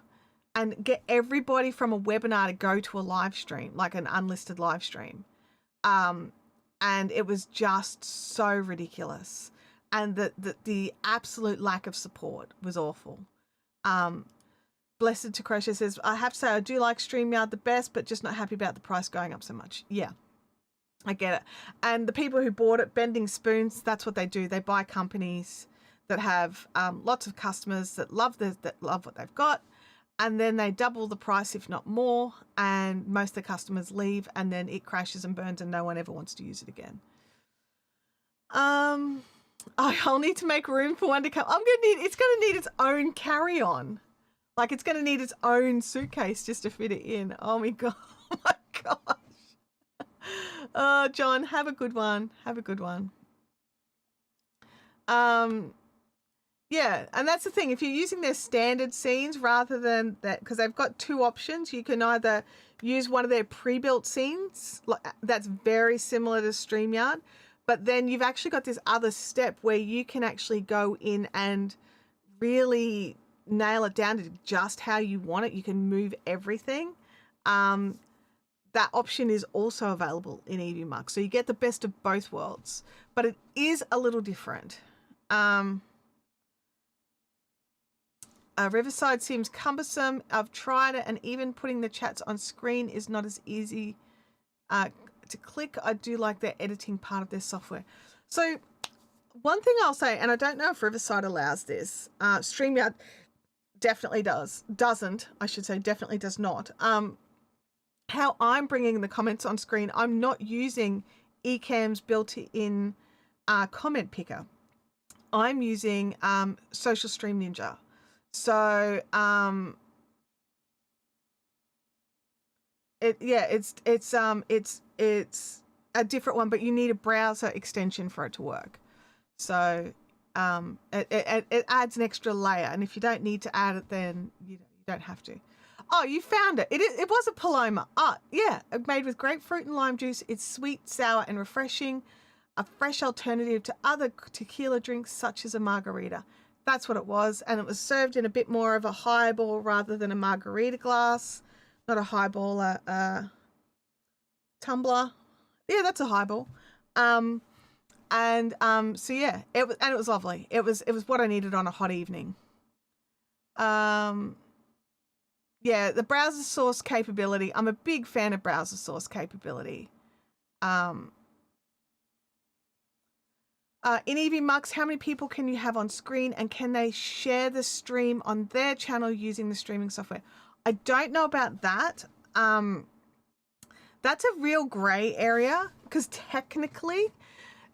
and get everybody from a webinar to go to a live stream, like an unlisted live stream. And it was just so ridiculous. And the absolute lack of support was awful. Blessed to Crochet says, I have to say I do like StreamYard the best, but just not happy about the price going up so much. Yeah, I get it. And the people who bought it, Bending Spoons, that's what they do. They buy companies that have lots of customers that love what they've got, and then they double the price, if not more, and most of the customers leave, and then it crashes and burns and no one ever wants to use it again. I'll need to make room for one to come. It's going to need its own carry-on. Like, it's going to need its own suitcase just to fit it in. Oh my God. Oh my gosh. Oh, John, have a good one. Have a good one. Yeah, and that's the thing. If you're using their standard scenes rather than that, because they've got two options, you can either use one of their pre-built scenes, that's very similar to StreamYard, but then you've actually got this other step where you can actually go in and really nail it down to just how you want it. You can move everything. That option is also available in EVMux. So you get the best of both worlds, but it is a little different. Riverside seems cumbersome. I've tried it, and even putting the chats on screen is not as easy to click. I do like their editing part of their software. So one thing I'll say, and I don't know if Riverside allows this, StreamYard definitely doesn't, I should say, definitely does not. How I'm bringing the comments on screen, I'm not using Ecamm's built-in comment picker. I'm using Social Stream Ninja. So it's a different one, but you need a browser extension for it to work. So it adds an extra layer, and if you don't need to add it, then you don't have to. Oh, you found it. It was a Paloma. Oh, yeah, made with grapefruit and lime juice. It's sweet, sour, and refreshing. A fresh alternative to other tequila drinks such as a margarita. That's what it was, and it was served in a bit more of a highball rather than a margarita glass. Not a highball, a tumbler. Yeah, that's a highball. So yeah, it was lovely. It was what I needed on a hot evening. Yeah, the browser source capability. I'm a big fan of browser source capability. In EVMux, how many people can you have on screen, and can they share the stream on their channel using the streaming software? I don't know about that. That's a real gray area, because technically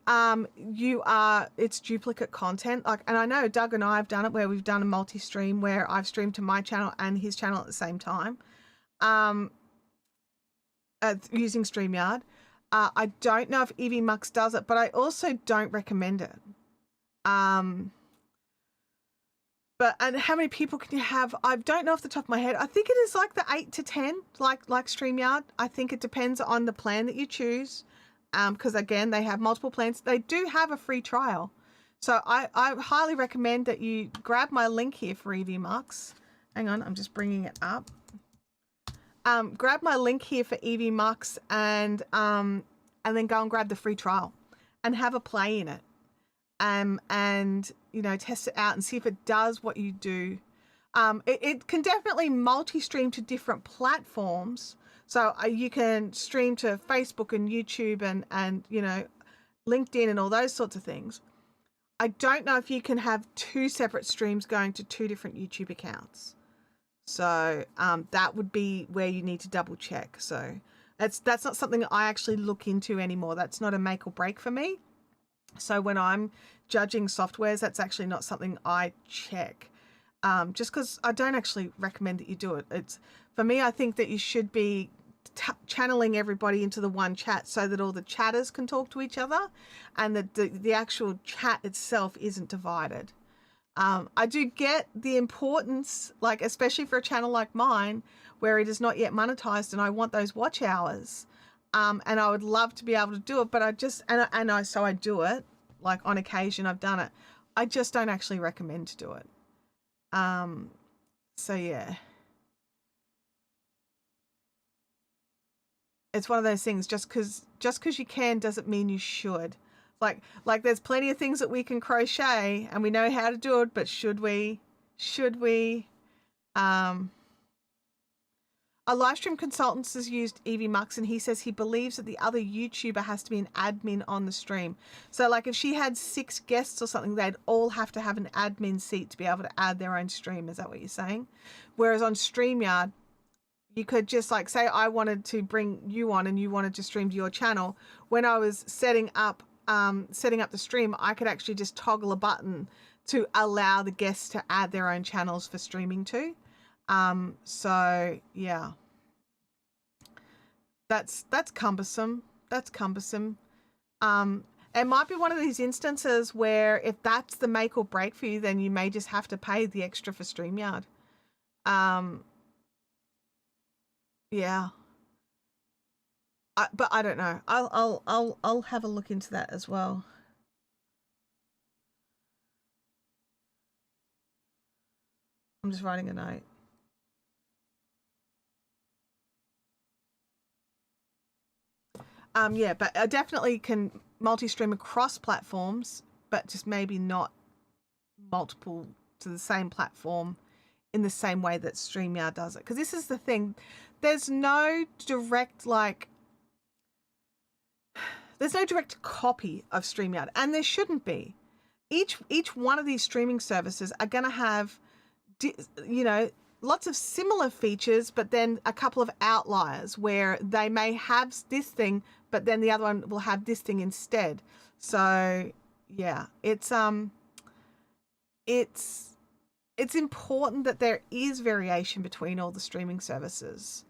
it's duplicate content. And I know Doug and I have done it where we've done a multi-stream where I've streamed to my channel and his channel at the same time using StreamYard. I don't know if EVMux does it, but I also don't recommend it. And how many people can you have? I don't know off the top of my head. I think it is like the 8 to 10, like StreamYard. I think it depends on the plan that you choose. Because again, they have multiple plans. They do have a free trial. So I highly recommend that you grab my link here for EVMux. Hang on, I'm just bringing it up. Grab my link here for EVMux and then go and grab the free trial and have a play in it. And test it out and see if it does what you do. It can definitely multi-stream to different platforms. So you can stream to Facebook and YouTube and LinkedIn and all those sorts of things. I don't know if you can have two separate streams going to two different YouTube accounts. So that would be where you need to double check. So that's not something I actually look into anymore. That's not a make or break for me. So when I'm judging softwares, that's actually not something I check. Just because I don't actually recommend that you do it. For me, I think that you should be channeling everybody into the one chat so that all the chatters can talk to each other and that the actual chat itself isn't divided. I do get the importance, like especially for a channel like mine where it is not yet monetized and I want those watch hours. And I would love to be able to do it, but so I do it, like on occasion I've done it. I just don't actually recommend to do it. So yeah. it's one of those things. Just because you can doesn't mean you should. Like there's plenty of things that we can crochet and we know how to do it, but should we? Should we? Um, A live stream consultant has used Evie Mux, and he says he believes that the other YouTuber has to be an admin on the stream. So like if she had 6 guests or something, they'd all have to have an admin seat to be able to add their own stream. Is that what you're saying? Whereas on StreamYard, you could just like say I wanted to bring you on and you wanted to stream to your channel. When I was setting up the stream, I could actually just toggle a button to allow the guests to add their own channels for streaming too. So yeah, that's cumbersome. That's cumbersome. It might be one of these instances where if that's the make or break for you, then you may just have to pay the extra for StreamYard. Yeah. But I don't know. I'll have a look into that as well. I'm just writing a note. Yeah, but I definitely can multi-stream across platforms, but just maybe not multiple to the same platform in the same way that StreamYard does it. Because this is the thing, there's no direct copy of StreamYard, and there shouldn't be. Each one of these streaming services are going to have, lots of similar features, but then a couple of outliers where they may have this thing, but then the other one will have this thing instead. So yeah, it's important that there is variation between all the streaming services.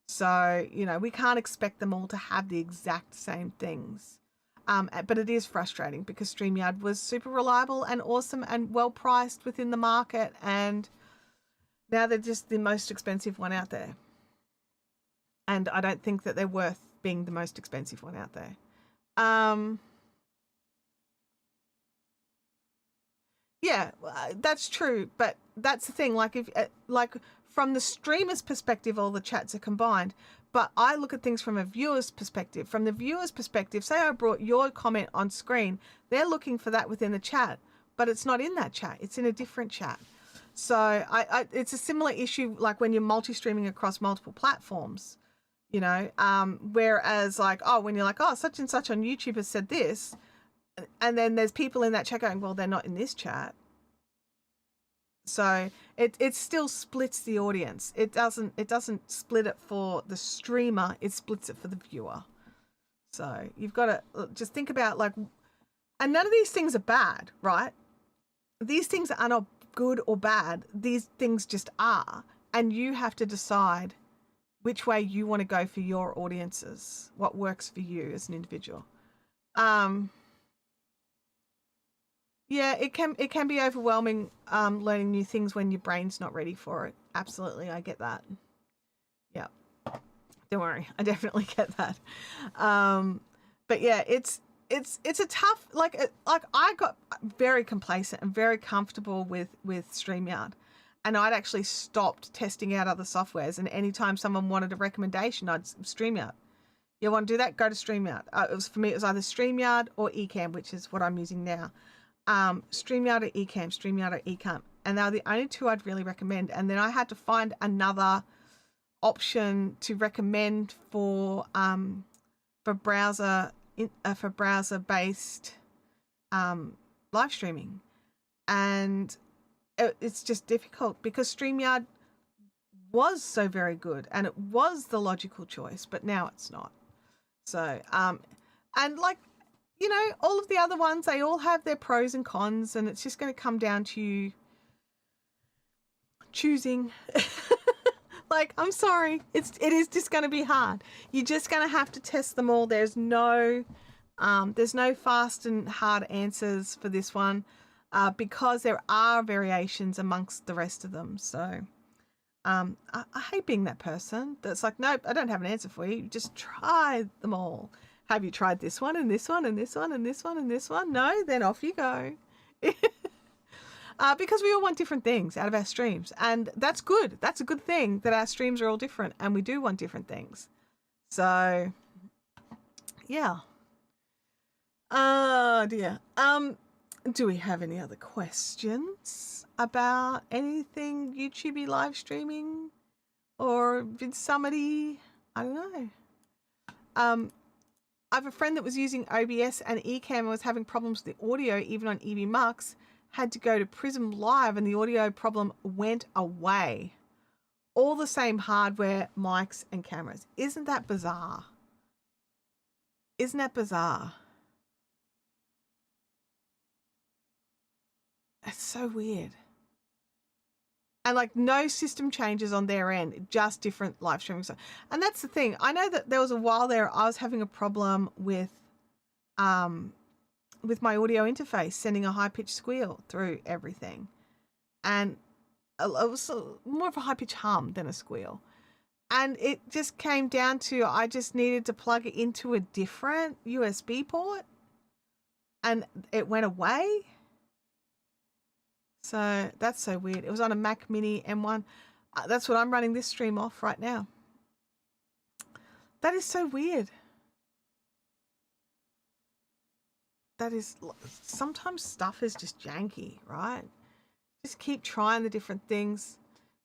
So, we can't expect them all to have the exact same things. But it is frustrating because StreamYard was super reliable and awesome and well priced within the market, and now they're just the most expensive one out there. And I don't think that they're worth being the most expensive one out there. Yeah, that's true. But that's the thing. Like from the streamer's perspective, all the chats are combined. But I look at things from a viewer's perspective. From the viewer's perspective, say I brought your comment on screen, they're looking for that within the chat, but it's not in that chat. It's in a different chat. So it's a similar issue like when you're multi-streaming across multiple platforms, whereas when you're like, oh, such and such on YouTube has said this, and then there's people in that chat going, well, they're not in this chat. So it still splits the audience. It doesn't split it for the streamer. It splits it for the viewer. So you've got to just think about and none of these things are bad, right? These things are not good or bad. These things just are. And you have to decide which way you want to go for your audiences, what works for you as an individual. Yeah, it can be overwhelming learning new things when your brain's not ready for it. Absolutely, I get that. Yeah, don't worry, I definitely get that. But yeah, it's a tough I got very complacent and very comfortable with StreamYard, and I'd actually stopped testing out other softwares. And anytime someone wanted a recommendation, I'd StreamYard. You want to do that? Go to StreamYard. For me, it was either StreamYard or Ecamm, which is what I'm using now. StreamYard or Ecamm, and they're the only two I'd really recommend. And then I had to find another option to recommend for browser based live streaming, and it's just difficult because StreamYard was so very good and it was the logical choice, but now it's not. So and all of the other ones, they all have their pros and cons, and it's just going to come down to you choosing. I'm sorry, it is just going to be hard. You're just going to have to test them all. There's no fast and hard answers for this one, because there are variations amongst the rest of them. So I hate being that person that's like, nope, I don't have an answer for you. Just try them all. Have you tried this one and this one and this one and this one and this one? No? Then off you go. Because we all want different things out of our streams. And that's good. That's a good thing that our streams are all different and we do want different things. So, yeah. Oh dear. Do we have any other questions about anything YouTube live streaming or VidSummity? I don't know. I have a friend that was using OBS and Ecamm and was having problems with the audio even on EVMux. Had to go to Prism Live and the audio problem went away. All the same hardware, mics and cameras. Isn't that bizarre? Isn't that bizarre? It's so weird. And like no system changes on their end, just different live streaming. And that's the thing. I know that there was a while there I was having a problem with my audio interface sending a high-pitched squeal through everything. And it was more of a high-pitched hum than a squeal. And it just came down to I just needed to plug it into a different USB port and it went away. So that's so weird. It was on a Mac Mini M1. That's what I'm running this stream off right now. That is so weird. That is, sometimes stuff is just janky, right? Just keep trying the different things.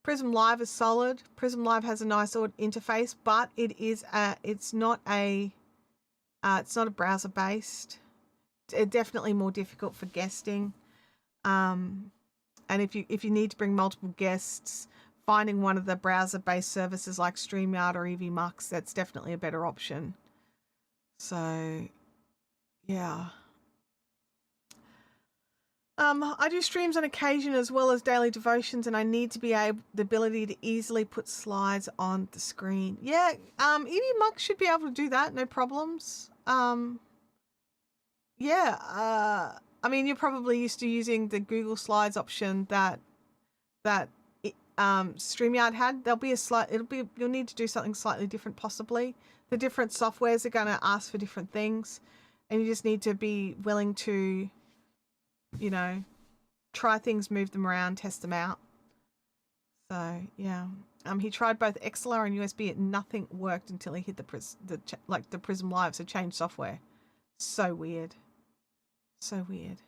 Prism Live is solid. Prism Live has a nice interface, but it's not a browser based. It's definitely more difficult for guesting. And if you need to bring multiple guests, finding one of the browser-based services like StreamYard or EVMux, that's definitely a better option. So, yeah. I do streams on occasion as well as daily devotions, and I need to be the ability to easily put slides on the screen. Yeah, EVMux should be able to do that, no problems. Yeah, I mean, you're probably used to using the Google Slides option that StreamYard had. You'll need to do something slightly different possibly. The different softwares are going to ask for different things, and you just need to be willing to, you know, try things, move them around, test them out. So yeah, he tried both XLR and USB, and nothing worked until he hit the Prism Live. So change software. So weird. So weird.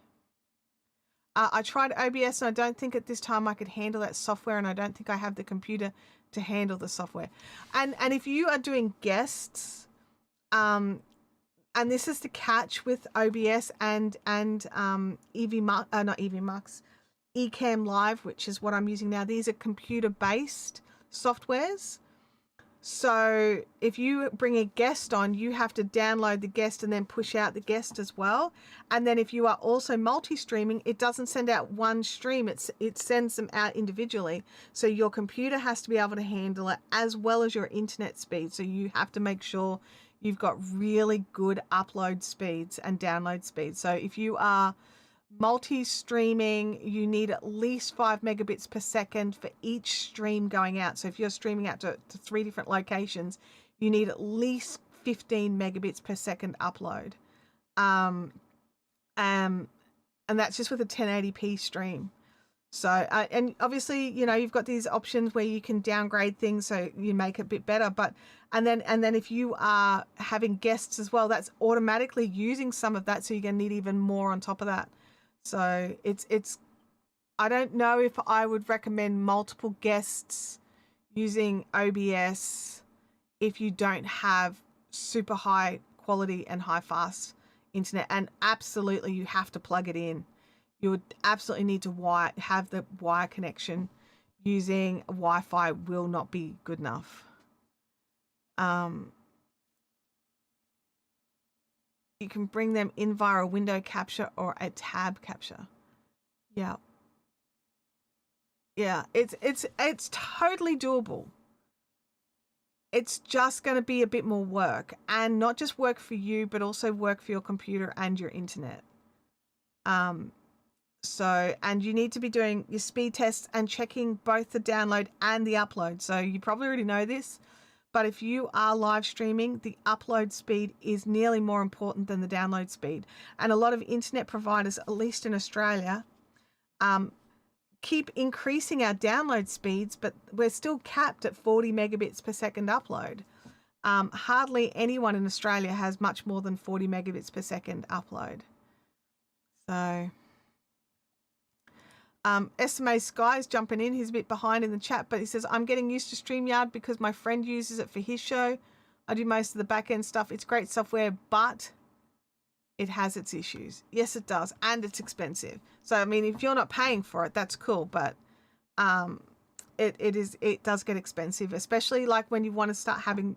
I tried OBS and I don't think at this time I could handle that software, and I don't think I have the computer to handle the software. And if you are doing guests, and this is the catch with OBS and EVMux, not EVMux, Ecamm Live, which is what I'm using now. These are computer-based softwares. So if you bring a guest on, you have to download the guest and then push out the guest as well. And then if you are also multi-streaming, it doesn't send out one stream. It sends them out individually. So your computer has to be able to handle it as well as your internet speed. So you have to make sure you've got really good upload speeds and download speeds. So if you are multi-streaming, you need at least 5 megabits per second for each stream going out. So if you're streaming out to 3 different locations, you need at least 15 megabits per second upload. And that's just with a 1080p stream. So, and obviously, you know, you've got these options where you can downgrade things so you make it a bit better. But, and then if you are having guests as well, that's automatically using some of that. So you're going to need even more on top of that. So it's, I don't know if I would recommend multiple guests using OBS if you don't have super high quality and high fast internet. And absolutely, you have to plug it in. You would absolutely need to have the wire connection. Using Wi-Fi will not be good enough. You can bring them in via a window capture or a tab capture. Yeah. Yeah, it's totally doable. It's just going to be a bit more work, and not just work for you, but also work for your computer and your internet. So, and you need to be doing your speed tests and checking both the download and the upload. So you probably already know this, but if you are live streaming, the upload speed is nearly more important than the download speed. And a lot of internet providers, at least in Australia, keep increasing our download speeds, but we're still capped at 40 megabits per second upload. Hardly anyone in Australia has much more than 40 megabits per second upload. So SMA Sky's jumping in. He's a bit behind in the chat, but he says, I'm getting used to StreamYard because my friend uses it for his show. I do most of the back end stuff. It's great software, but it has its issues. Yes, it does. And it's expensive. So, I mean, if you're not paying for it, that's cool. But it does get expensive, especially like when you want to start having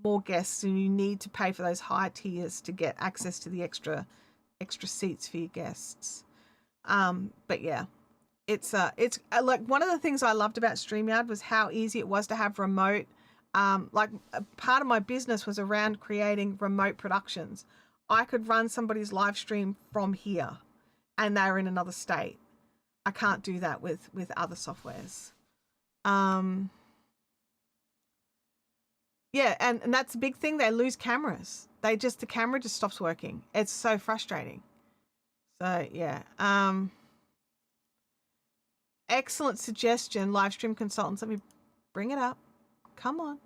more guests and you need to pay for those higher tiers to get access to the extra seats for your guests. But yeah, it's like one of the things I loved about StreamYard was how easy it was to have remote. Like part of my business was around creating remote productions. I could run somebody's live stream from here and they're in another state. I can't do that with other softwares. Yeah, and that's the big thing. They lose cameras. The camera just stops working. It's so frustrating. So yeah. Excellent suggestion, live stream consultants. Let me bring it up. Come on.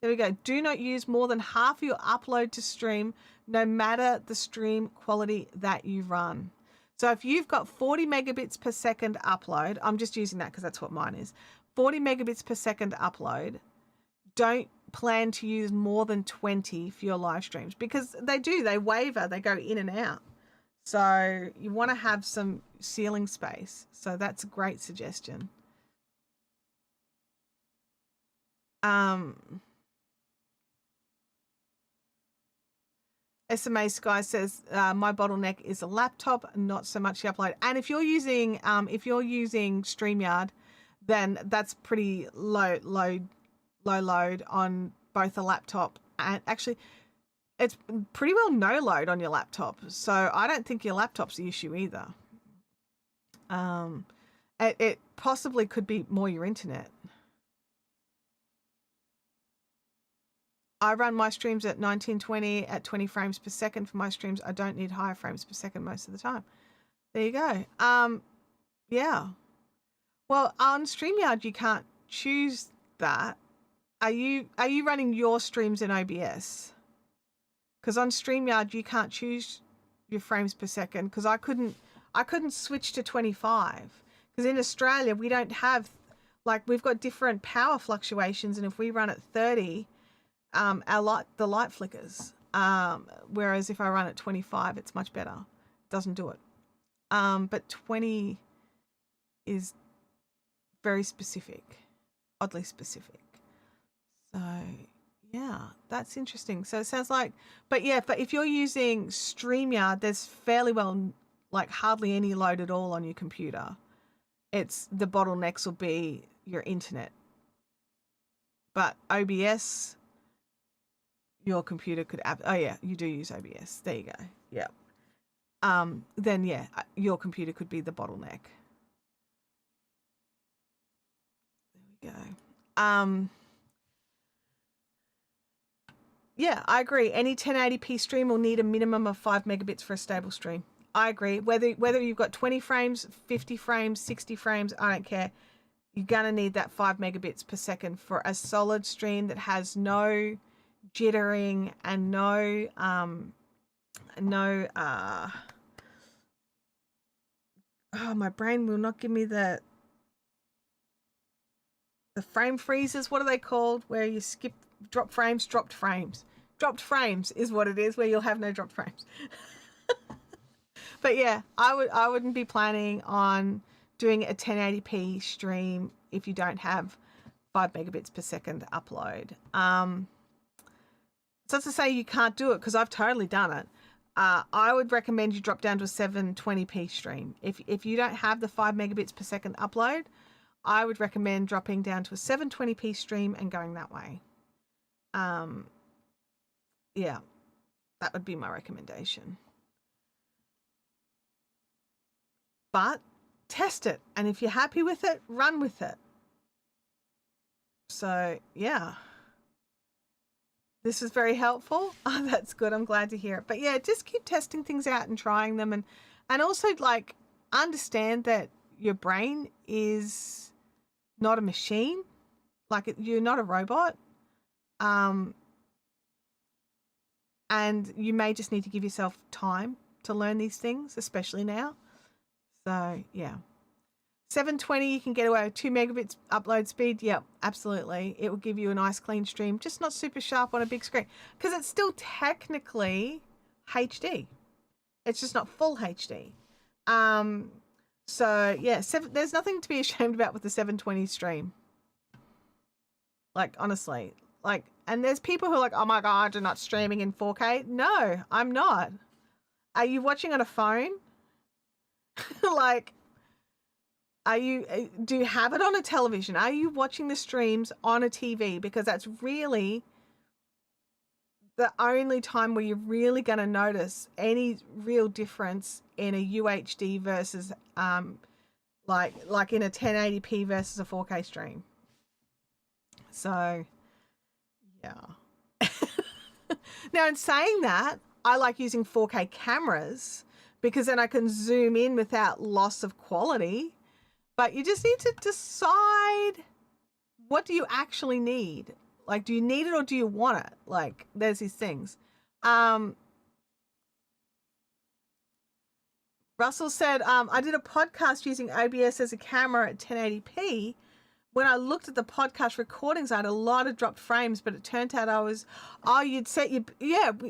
There we go. Do not use more than half your upload to stream, no matter the stream quality that you run. So if you've got 40 megabits per second upload, I'm just using that because that's what mine is. 40 megabits per second upload. Don't plan to use more than 20 for your live streams because they waver, they go in and out. So you want to have some ceiling space. So that's a great suggestion. SMA Sky says my bottleneck is a laptop, not so much the upload. And if you're using StreamYard, then that's pretty low load on both a laptop and actually it's pretty well no load on your laptop. So I don't think your laptop's the issue either. It possibly could be more your internet. I run my streams at 1920 at 20 frames per second for my streams. I don't need higher frames per second most of the time. There you go. Yeah. Well, on StreamYard, you can't choose that. Are you running your streams in OBS? Because on StreamYard, you can't choose your frames per second because I couldn't switch to 25 because in Australia, we don't have, like, we've got different power fluctuations. And if we run at 30, the light flickers. Whereas if I run at 25, it's much better. It doesn't do it. But 20 is very specific, oddly specific. So yeah, that's interesting. So it sounds like, but if you're using StreamYard, there's fairly well, like hardly any load at all on your computer. It's the bottlenecks will be your internet. But OBS, your computer could, oh yeah, you do use OBS. There you go. Yeah. Then yeah, your computer could be the bottleneck. There we go. Yeah, I agree. Any 1080p stream will need a minimum of 5 megabits for a stable stream. I agree. Whether you've got 20 frames, 50 frames, 60 frames, I don't care. You're going to need that 5 megabits per second for a solid stream that has no jittering and no my brain will not give me the frame freezes. What are they called? Where you skip dropped frames is what it is, where you'll have no dropped frames. But yeah, I wouldn't be planning on doing a 1080p stream if you don't have 5 megabits per second upload. So to say you can't do it, because I've totally done it. I would recommend you drop down to a 720p stream. If you don't have the 5 megabits per second upload, I would recommend dropping down to a 720p stream and going that way. Yeah, that would be my recommendation. But test it, and if you're happy with it, run with it. So yeah, this is very helpful. Oh, that's good. I'm glad to hear it. But yeah, just keep testing things out and trying them, and also like understand that your brain is not a machine. Like you're not a robot. And you may just need to give yourself time to learn these things, especially now. So, yeah. 720, you can get away with 2 megabits upload speed. Yep, absolutely. It will give you a nice clean stream, just not super sharp on a big screen because it's still technically HD. It's just not full HD. So, yeah, there's nothing to be ashamed about with the 720 stream. Like, honestly. Like, and there's people who are like, oh my God, you're not streaming in 4K. No, I'm not. Are you watching on a phone? Like, do you have it on a television? Are you watching the streams on a TV? Because that's really the only time where you're really going to notice any real difference in a UHD versus like in a 1080p versus a 4K stream. So, yeah. Now, in saying that, I like using 4K cameras because then I can zoom in without loss of quality. But you just need to decide, what do you actually need? Like, do you need it or do you want it? Like, there's these things. Russell said, I did a podcast using OBS as a camera at 1080p. When I looked at the podcast recordings, I had a lot of dropped frames, but it turned out you'd set your,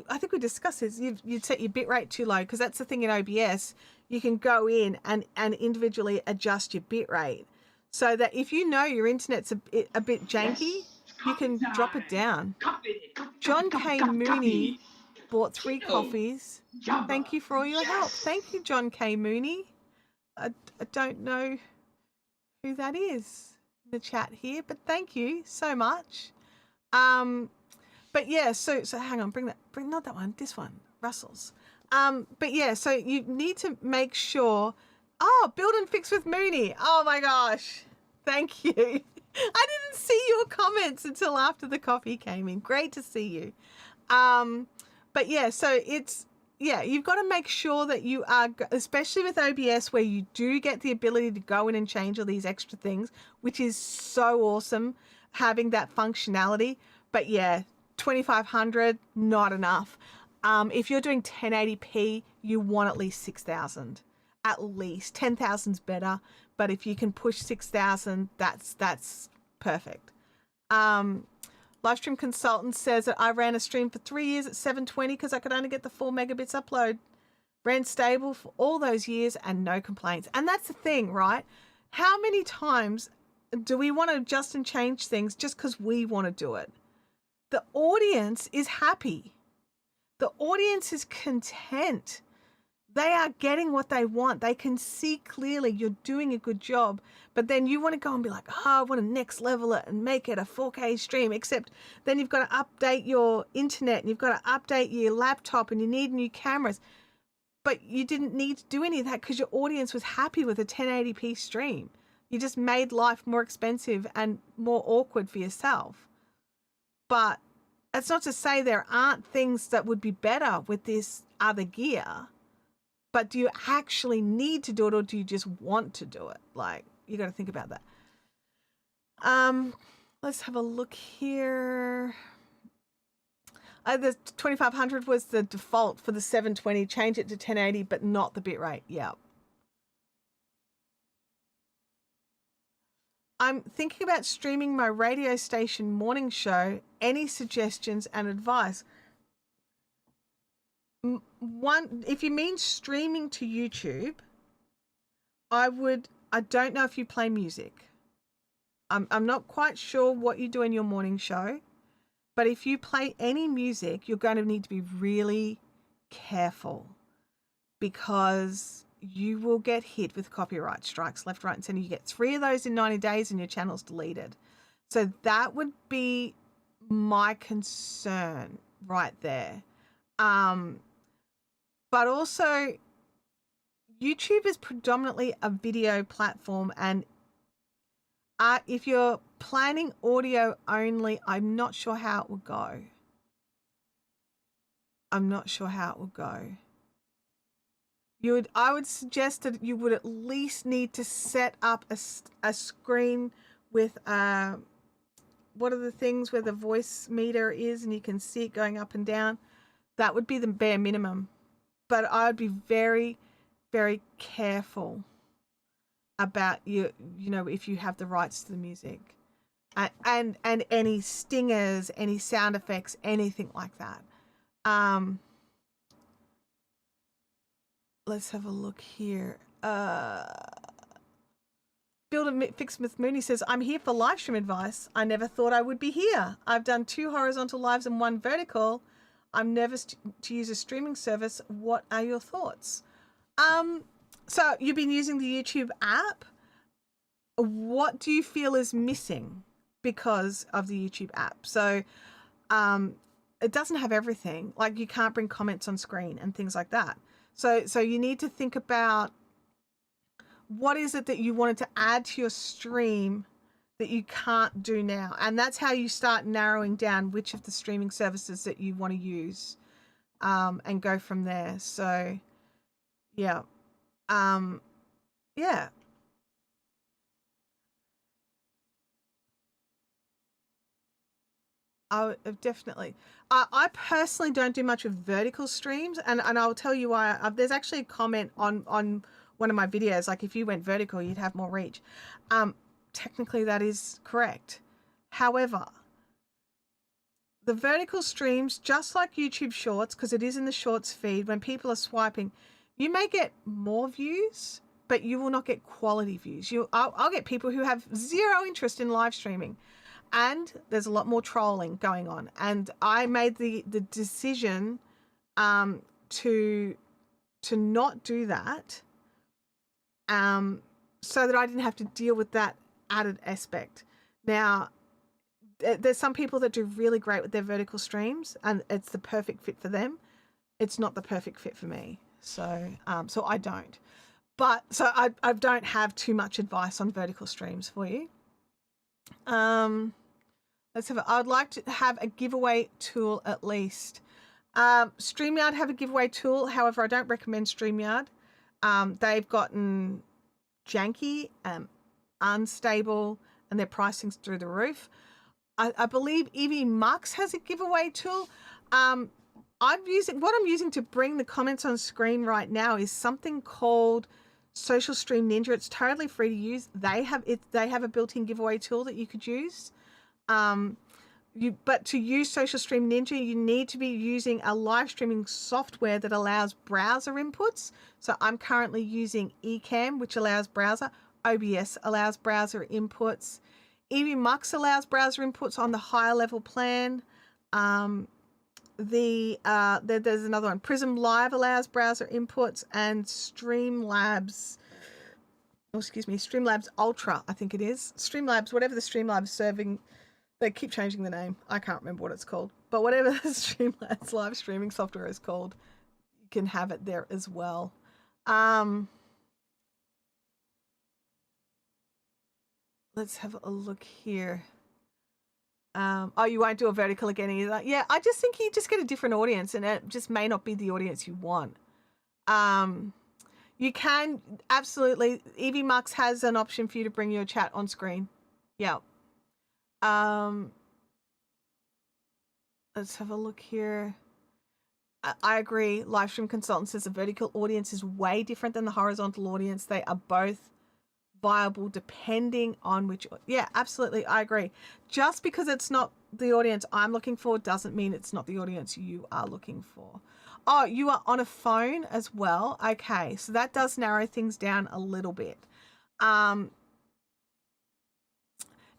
I think we discussed this. You'd set your bitrate too low, because that's the thing in OBS. You can go in and individually adjust your bitrate so that if you know your internet's a bit janky, you can drop it down. John K. Mooney bought 3 coffees. Thank you for all your help. Thank you, John K. Mooney. I don't know who that is in the chat here, but thank you so much. But yeah, so hang on, bring not that one, this one, Russell's. But yeah, so you need to make sure. Oh, build and fix with Mooney. Oh my gosh, thank you. I didn't see your comments until after the coffee came in. Great to see you. But yeah, so you've got to make sure that you are, especially with OBS, where you do get the ability to go in and change all these extra things, which is so awesome, having that functionality. But yeah, 2500, not enough. If you're doing 1080p, you want at least 6000. At least 10,000's better, but if you can push 6,000, that's perfect. Livestream consultant says that I ran a stream for 3 years at 720 because I could only get the 4 megabits upload. Ran stable for all those years and no complaints. And that's the thing, right? How many times do we want to adjust and change things just because we want to do it? The audience is happy. The audience is content. They are getting what they want. They can see clearly you're doing a good job, but then you want to go and be like, I want to next level it and make it a 4K stream, except then you've got to update your internet and you've got to update your laptop and you need new cameras. But you didn't need to do any of that because your audience was happy with a 1080p stream. You just made life more expensive and more awkward for yourself. But that's not to say there aren't things that would be better with this other gear. But do you actually need to do it or do you just want to do it? Like, you got to think about that. Let's have a look here. The 2500 was the default for the 720. Change it to 1080, but not the bitrate. Yeah. I'm thinking about streaming my radio station morning show. Any suggestions and advice? One, if you mean streaming to YouTube, I don't know if you play music. I'm not quite sure what you do in your morning show, but if you play any music, you're going to need to be really careful because you will get hit with copyright strikes left, right, and center. You get 3 of those in 90 days and your channel's deleted. So that would be my concern right there. But also, YouTube is predominantly a video platform, and if you're planning audio only, I'm not sure how it will go. I would suggest that you would at least need to set up a screen with what are the things where the voice meter is and you can see it going up and down? That would be the bare minimum. But I would be very, very careful about you know, if you have the rights to the music. And any stingers, any sound effects, anything like that. Let's have a look here. Build a Fix with Mooney says, I'm here for live stream advice. I never thought I would be here. I've done 2 horizontal lives and 1 vertical. I'm nervous to use a streaming service. What are your thoughts? So you've been using the YouTube app. What do you feel is missing because of the YouTube app? So it doesn't have everything. Like, you can't bring comments on screen and things like that. So you need to think about what is it that you wanted to add to your stream that you can't do now. And that's how you start narrowing down which of the streaming services that you want to use, and go from there. So yeah. Yeah. I definitely. I personally don't do much with vertical streams, and I'll tell you why. There's actually a comment on one of my videos, like, if you went vertical, you'd have more reach. Technically, that is correct. However, the vertical streams, just like YouTube Shorts, because it is in the Shorts feed, when people are swiping, you may get more views, but you will not get quality views. I'll get people who have zero interest in live streaming. And there's a lot more trolling going on. And I made the decision to not do that, so that I didn't have to deal with that added aspect. Now, there's some people that do really great with their vertical streams, and it's the perfect fit for them. It's not the perfect fit for me. So I don't. But so I don't have too much advice on vertical streams for you. I'd like to have a giveaway tool at least. StreamYard have a giveaway tool. However, I don't recommend StreamYard. They've gotten janky, unstable, and their pricing's through the roof. I believe Evie Mux has a giveaway tool. What I'm using to bring the comments on screen right now is something called Social Stream Ninja. It's totally free to use. They have a built-in giveaway tool that you could use. But to use Social Stream Ninja, you need to be using a live streaming software that allows browser inputs. So I'm currently using Ecamm, which allows browser. OBS allows browser inputs. Evie Mux allows browser inputs on the higher level plan. There's another one. Prism Live allows browser inputs, and Streamlabs Ultra, I think it is. Streamlabs, whatever the Streamlabs serving. They keep changing the name. I can't remember what it's called. But whatever the Streamlabs live streaming software is called, you can have it there as well. Let's have a look here. Oh, you won't do a vertical again either. Yeah, I just think you just get a different audience, and it just may not be the audience you want. You can absolutely. Evie Mux has an option for you to bring your chat on screen. Yeah. Let's have a look here. I agree. Live stream consultant says the vertical audience is way different than the horizontal audience. They are both viable depending on which. Yeah, absolutely. I agree. Just because it's not the audience I'm looking for doesn't mean it's not the audience you are looking for. Oh, you are on a phone as well. Okay, so that does narrow things down a little bit.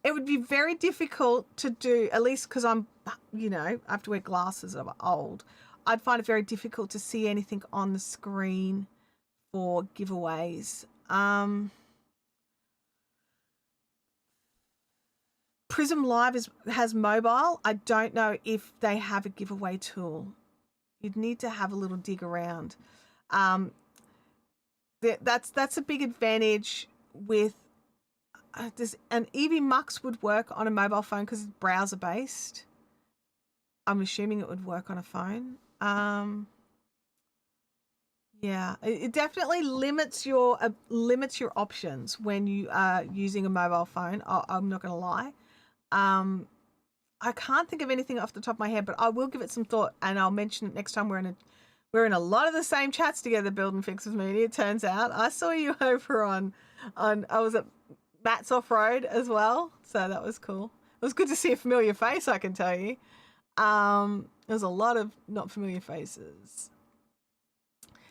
It would be very difficult to do, at least because I'm, I have to wear glasses and I'm old. I'd find it very difficult to see anything on the screen for giveaways. Prism Live has mobile. I don't know if they have a giveaway tool. You'd need to have a little dig around. That's a big advantage with and Evie Mux would work on a mobile phone because it's browser based. I'm assuming it would work on a phone. Yeah, it definitely limits your options when you are using a mobile phone. I'm not going to lie. I can't think of anything off the top of my head, but I will give it some thought, and I'll mention it next time we're in a lot of the same chats together. Build and Fix with Mooney. It turns out I saw you over on I was at Matt's Off Road as well, so that was cool. It was good to see a familiar face, I can tell you. There's a lot of not familiar faces.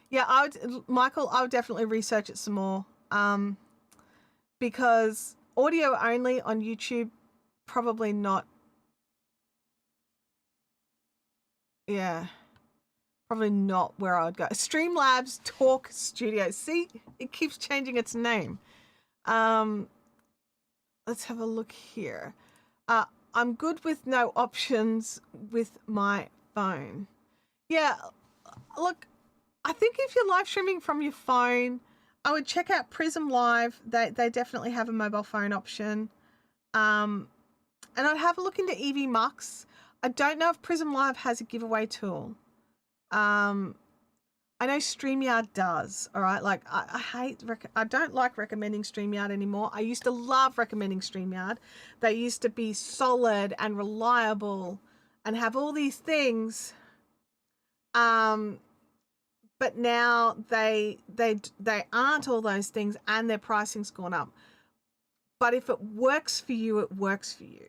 Yeah, Michael, I would definitely research it some more. Because audio only on YouTube, probably not. Yeah, probably not where I would go. Streamlabs Talk Studio. See, it keeps changing its name. Let's have a look here. I'm good with no options with my phone. Yeah, look, I think if you're live streaming from your phone, I would check out Prism Live. They definitely have a mobile phone option. And I'd have a look into EV Mux. I don't know if Prism Live has a giveaway tool. I know StreamYard does, all right? Like, I don't like recommending StreamYard anymore. I used to love recommending StreamYard. They used to be solid and reliable and have all these things. But now they aren't all those things, and their pricing's gone up. But if it works for you, it works for you.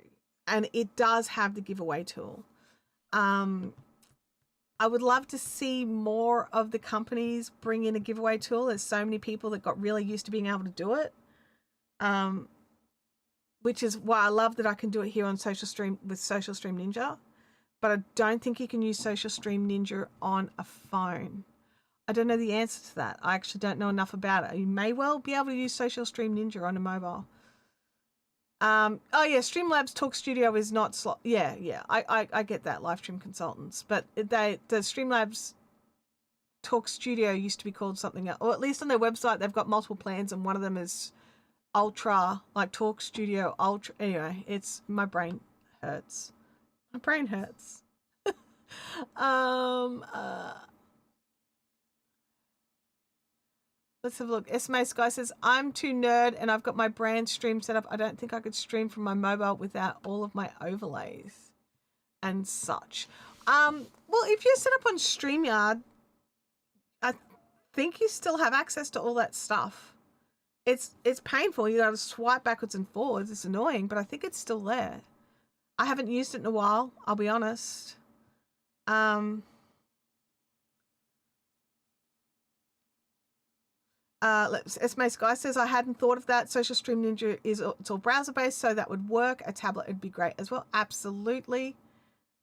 And it does have the giveaway tool. I would love to see more of the companies bring in a giveaway tool. There's so many people that got really used to being able to do it. Which is why I love that I can do it here on Social Stream with Social Stream Ninja. But I don't think you can use Social Stream Ninja on a phone. I don't know the answer to that. I actually don't know enough about it. You may well be able to use Social Stream Ninja on a mobile. Oh yeah, Streamlabs Talk Studio is not yeah. I get that, live stream consultants, but the Streamlabs Talk Studio used to be called something else, or at least on their website they've got multiple plans, and one of them is Ultra, like Talk Studio Ultra. Anyway, my brain hurts. My brain hurts. Let's have a look. SMA Sky says, I'm too nerd and I've got my brand stream set up. I don't think I could stream from my mobile without all of my overlays and such. Well, if you're set up on StreamYard, I think you still have access to all that stuff. It's painful. You got to swipe backwards and forwards. It's annoying, but I think it's still there. I haven't used it in a while, I'll be honest. SMA Sky says, I hadn't thought of that. Social Stream Ninja it's all browser based, so that would work. A tablet would be great as well. Absolutely.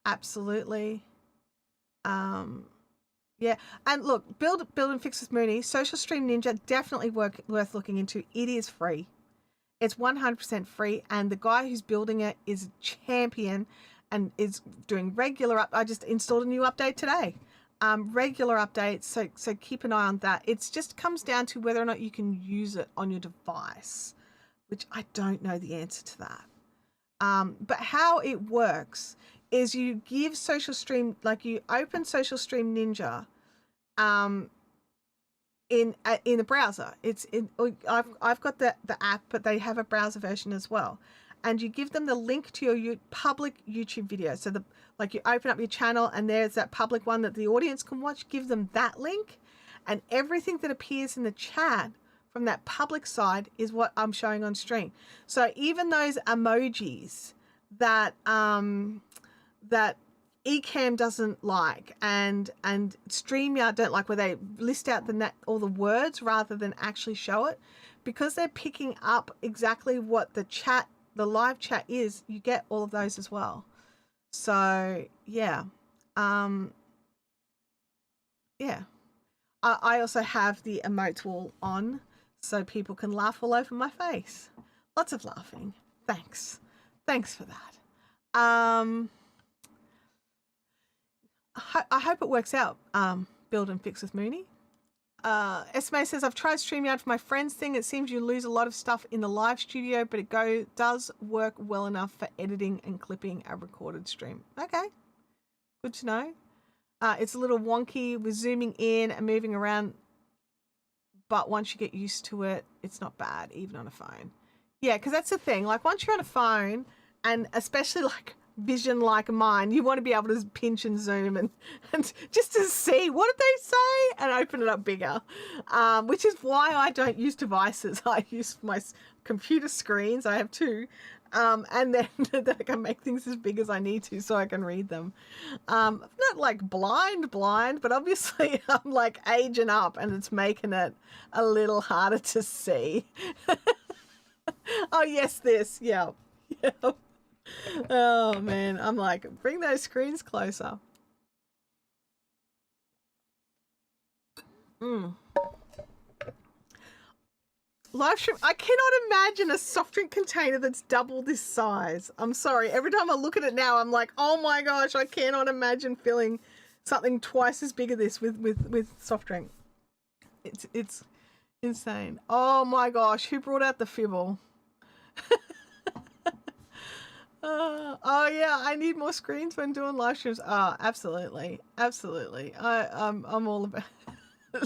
Absolutely. Yeah. And look, build and fix with Mooney. Social Stream Ninja, definitely worth looking into. It is free. It's 100% free. And the guy who's building it is a champion and is doing regular I just installed a new update today. Regular updates, so keep an eye on that. It just comes down to whether or not you can use it on your device, which I don't know the answer to that. But how it works is you give Social Stream, like you open Social Stream Ninja in the browser. I've got the app, but they have a browser version as well. And you give them the link to your public YouTube video. So you open up your channel and there's that public one that the audience can watch. Give them that link, and everything that appears in the chat from that public side is what I'm showing on stream. So even those emojis that that Ecamm doesn't like and StreamYard don't like, where they list out all the words rather than actually show it, because they're picking up exactly what the live chat is, you get all of those as well. So yeah. Yeah. I also have the emote wall on so people can laugh all over my face. Lots of laughing. Thanks for that. I hope it works out. Build and fix with Mooney. Esme says, I've tried StreamYard for my friend's thing. It seems you lose a lot of stuff in the live studio, but it does work well enough for editing and clipping a recorded stream. Okay, good to know. It's a little wonky with zooming in and moving around, but once you get used to it, it's not bad, even on a phone. Yeah, because that's the thing. Like, once you're on a phone, and especially like vision like mine, you want to be able to pinch and zoom and just to see what did they say and open it up bigger, which is why I don't use devices. I use my computer screens. I have two, and then I can make things as big as I need to so I can read them. I'm not like blind, but obviously I'm like aging up and it's making it a little harder to see. Oh yes, this, yeah. Oh man, I'm like, bring those screens closer. Live stream, I cannot imagine a soft drink container that's double this size. I'm sorry, every time I look at it now, I'm like, oh my gosh, I cannot imagine filling something twice as big as this with soft drink. It's insane. Oh my gosh, who brought out the fibble? Oh yeah, I need more screens when doing live streams. Oh, absolutely, absolutely. I'm all about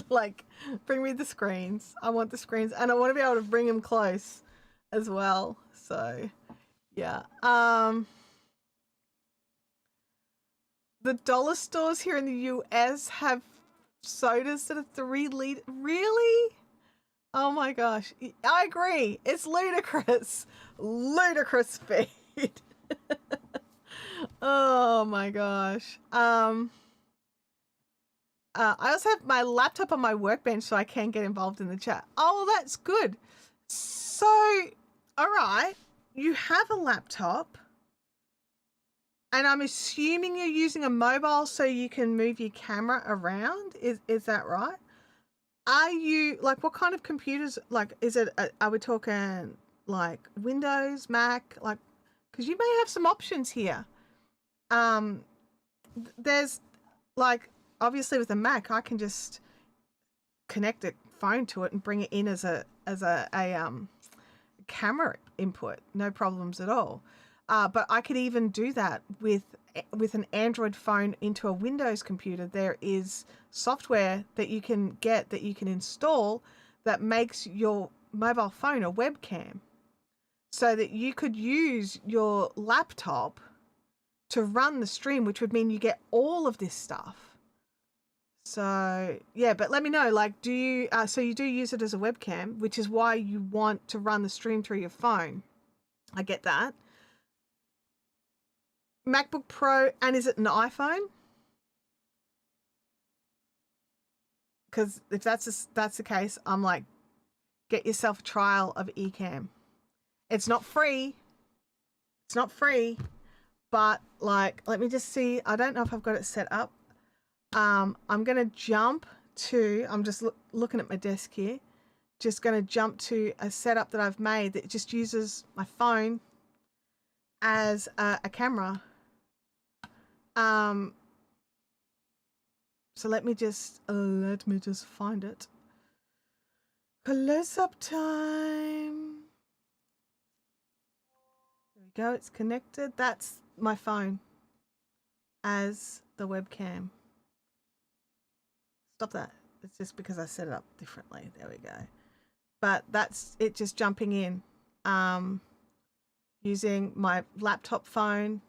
like, bring me the screens. I want the screens, and I want to be able to bring them close as well. So yeah. The dollar stores here in the US have sodas that are 3 liters. Really? Oh my gosh. I agree. It's ludicrous. Ludicrous speed. Oh my gosh. I also have my laptop on my workbench so I can get involved in the chat. Oh, well, that's good. So, all right, you have a laptop, and I'm assuming you're using a mobile so you can move your camera around. Is that right? Are you, like, what kind of computers, like, is it, are we talking like Windows, Mac, like, because you may have some options here. There's like, obviously with a Mac, I can just connect a phone to it and bring it in as a camera input, no problems at all. But I could even do that with an Android phone into a Windows computer. There is software that you can get, that you can install, that makes your mobile phone a webcam, so that you could use your laptop to run the stream, which would mean you get all of this stuff. So yeah, but let me know, like, do you, so you do use it as a webcam, which is why you want to run the stream through your phone. I get that. MacBook Pro, and is it an iPhone? Because if that's the case, I'm like, get yourself a trial of Ecamm. It's not free. It's not free, but like, let me just see. I don't know if I've got it set up. I'm going to jump to, I'm just looking at my desk here. Just going to jump to a setup that I've made that just uses my phone as a camera. So let me just find it. Close up time. There we go. It's connected. That's my phone as the webcam. Stop that. It's just because I set it up differently. There we go. But that's it, just jumping in, using my laptop phone.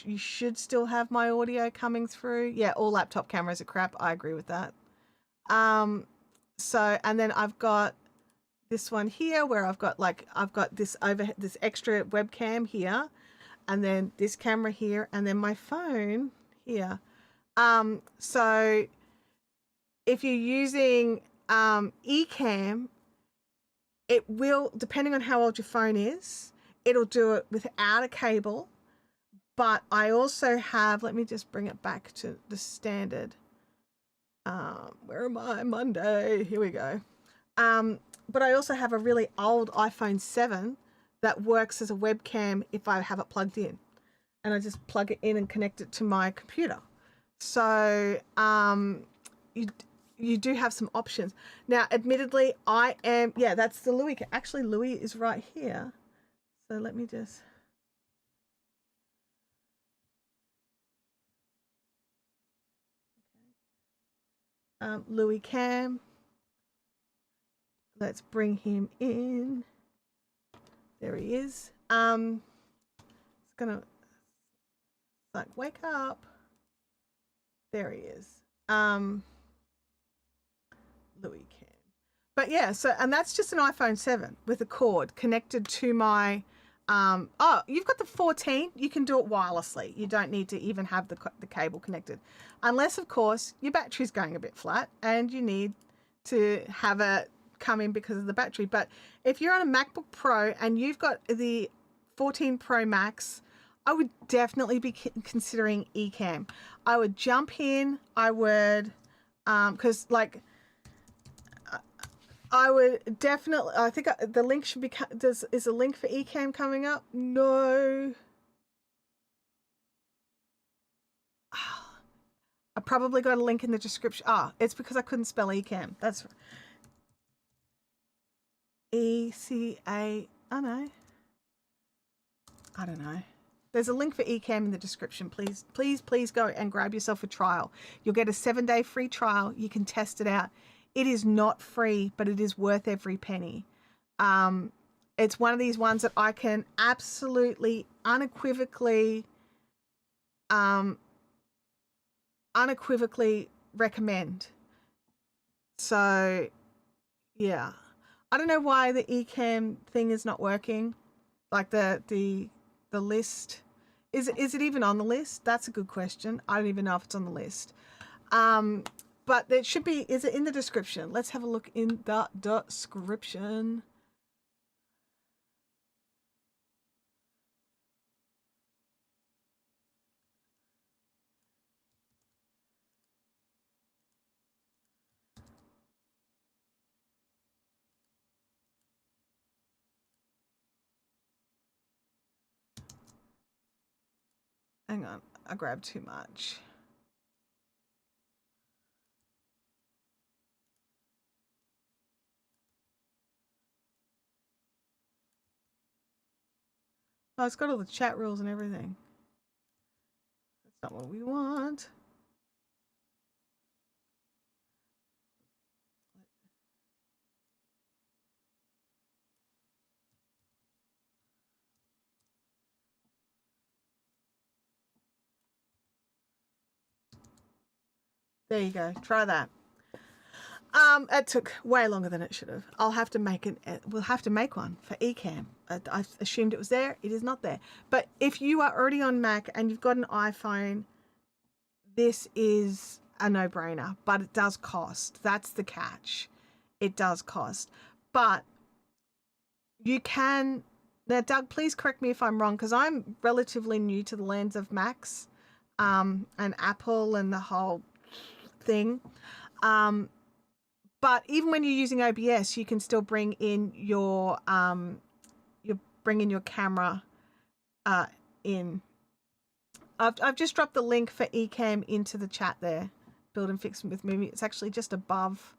You should still have my audio coming through. Yeah, all laptop cameras are crap. I agree with that. So, and then I've got this one here where I've got this extra webcam here, and then this camera here, and then my phone here. So if you're using Ecamm, it will, depending on how old your phone is, it'll do it without a cable. But I also have, let me just bring it back to the standard. Where am I? Monday. Here we go. But I also have a really old iPhone 7 that works as a webcam if I have it plugged in. And I just plug it in and connect it to my computer. So you do have some options. Now, admittedly, that's the Louis. Actually, Louis is right here. So let me just... Louis Cam. Let's bring him in. There he is. It's gonna like, wake up. There he is. Louis Cam. But yeah, so, and that's just an iPhone 7 with a cord connected to my, oh, you've got the 14. You can do it wirelessly. You don't need to even have the cable connected. Unless, of course, your battery's going a bit flat and you need to have it come in because of the battery. But if you're on a MacBook Pro and you've got the 14 Pro Max, I would definitely be considering Ecamm. I would jump in. I would, because like, I would definitely. I think the link should be. Is a link for Ecamm coming up? No. I probably got a link in the description. It's because I couldn't spell Ecamm. That's ECA. Oh no. I don't know. There's a link for Ecamm in the description. Please go and grab yourself a trial. You'll get a 7-day free trial. You can test it out. It is not free, but it is worth every penny. It's one of these ones that I can absolutely, unequivocally recommend. So, yeah. I don't know why the Ecamm thing is not working. Like the list. Is it even on the list? That's a good question. I don't even know if it's on the list. But it should be. Is it in the description? Let's have a look in the description. Hang on, I grabbed too much. Oh, it's got all the chat rules and everything. That's not what we want. There you go. Try that. It took way longer than it should have. I'll have to make it. We'll have to make one for Ecamm. I assumed it was there. It is not there. But if you are already on Mac and you've got an iPhone, this is a no-brainer. But it does cost. That's the catch. It does cost. But you can. Now, Doug, please correct me if I'm wrong, because I'm relatively new to the lands of Macs, and Apple and the whole thing. But even when you're using OBS, you can still bring in your camera in. I've just dropped the link for Ecamm into the chat there. Build and fix with Movie. It's actually just above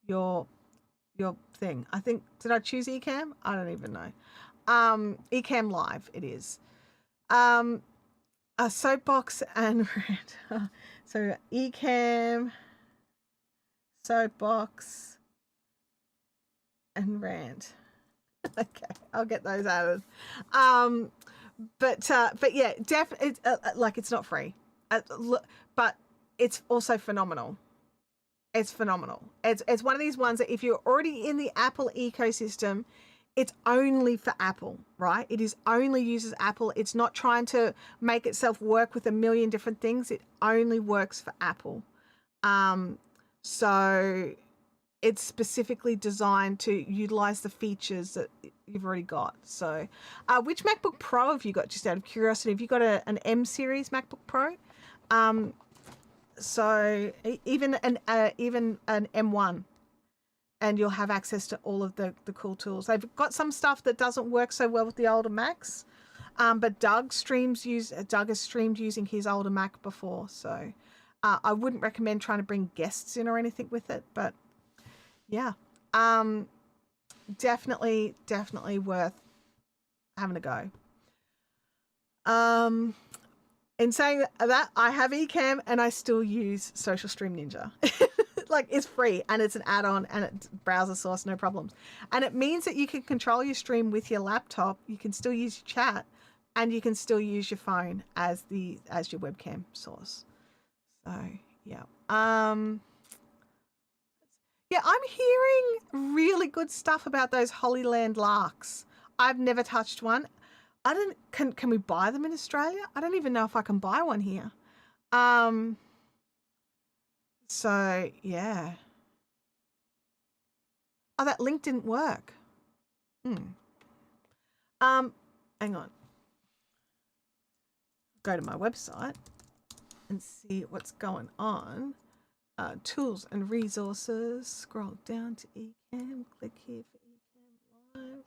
your thing. I think, did I choose Ecamm? I don't even know. Ecamm Live it is. A soapbox and rant. So Ecamm, soapbox, and rant. Okay, I'll get those added. But yeah, definitely, like, it's not free, but it's also phenomenal. It's phenomenal. It's one of these ones that if you're already in the Apple ecosystem, it's only for Apple, right? It is only uses Apple. It's not trying to make itself work with a million different things. It only works for Apple. So it's specifically designed to utilize the features that you've already got. So which MacBook Pro have you got, just out of curiosity? Have you got an M series MacBook Pro? So even an M1, and you'll have access to all of the cool tools. They've got some stuff that doesn't work so well with the older Macs, but Doug has streamed using his older Mac before, so I wouldn't recommend trying to bring guests in or anything with it, but yeah, definitely worth having a go. In saying that, I have Ecamm and I still use Social Stream Ninja. Like, it's free and it's an add-on and it's browser source, no problems. And it means that you can control your stream with your laptop. You can still use your chat, and you can still use your phone as your webcam source. So yeah. Yeah, I'm hearing really good stuff about those Holyland larks. I've never touched one. I don't. Can we buy them in Australia? I don't even know if I can buy one here. So yeah. Oh, that link didn't work. Hang on. Go to my website and see what's going on. Tools and resources. Scroll down to eCam. Click here for eCam Live.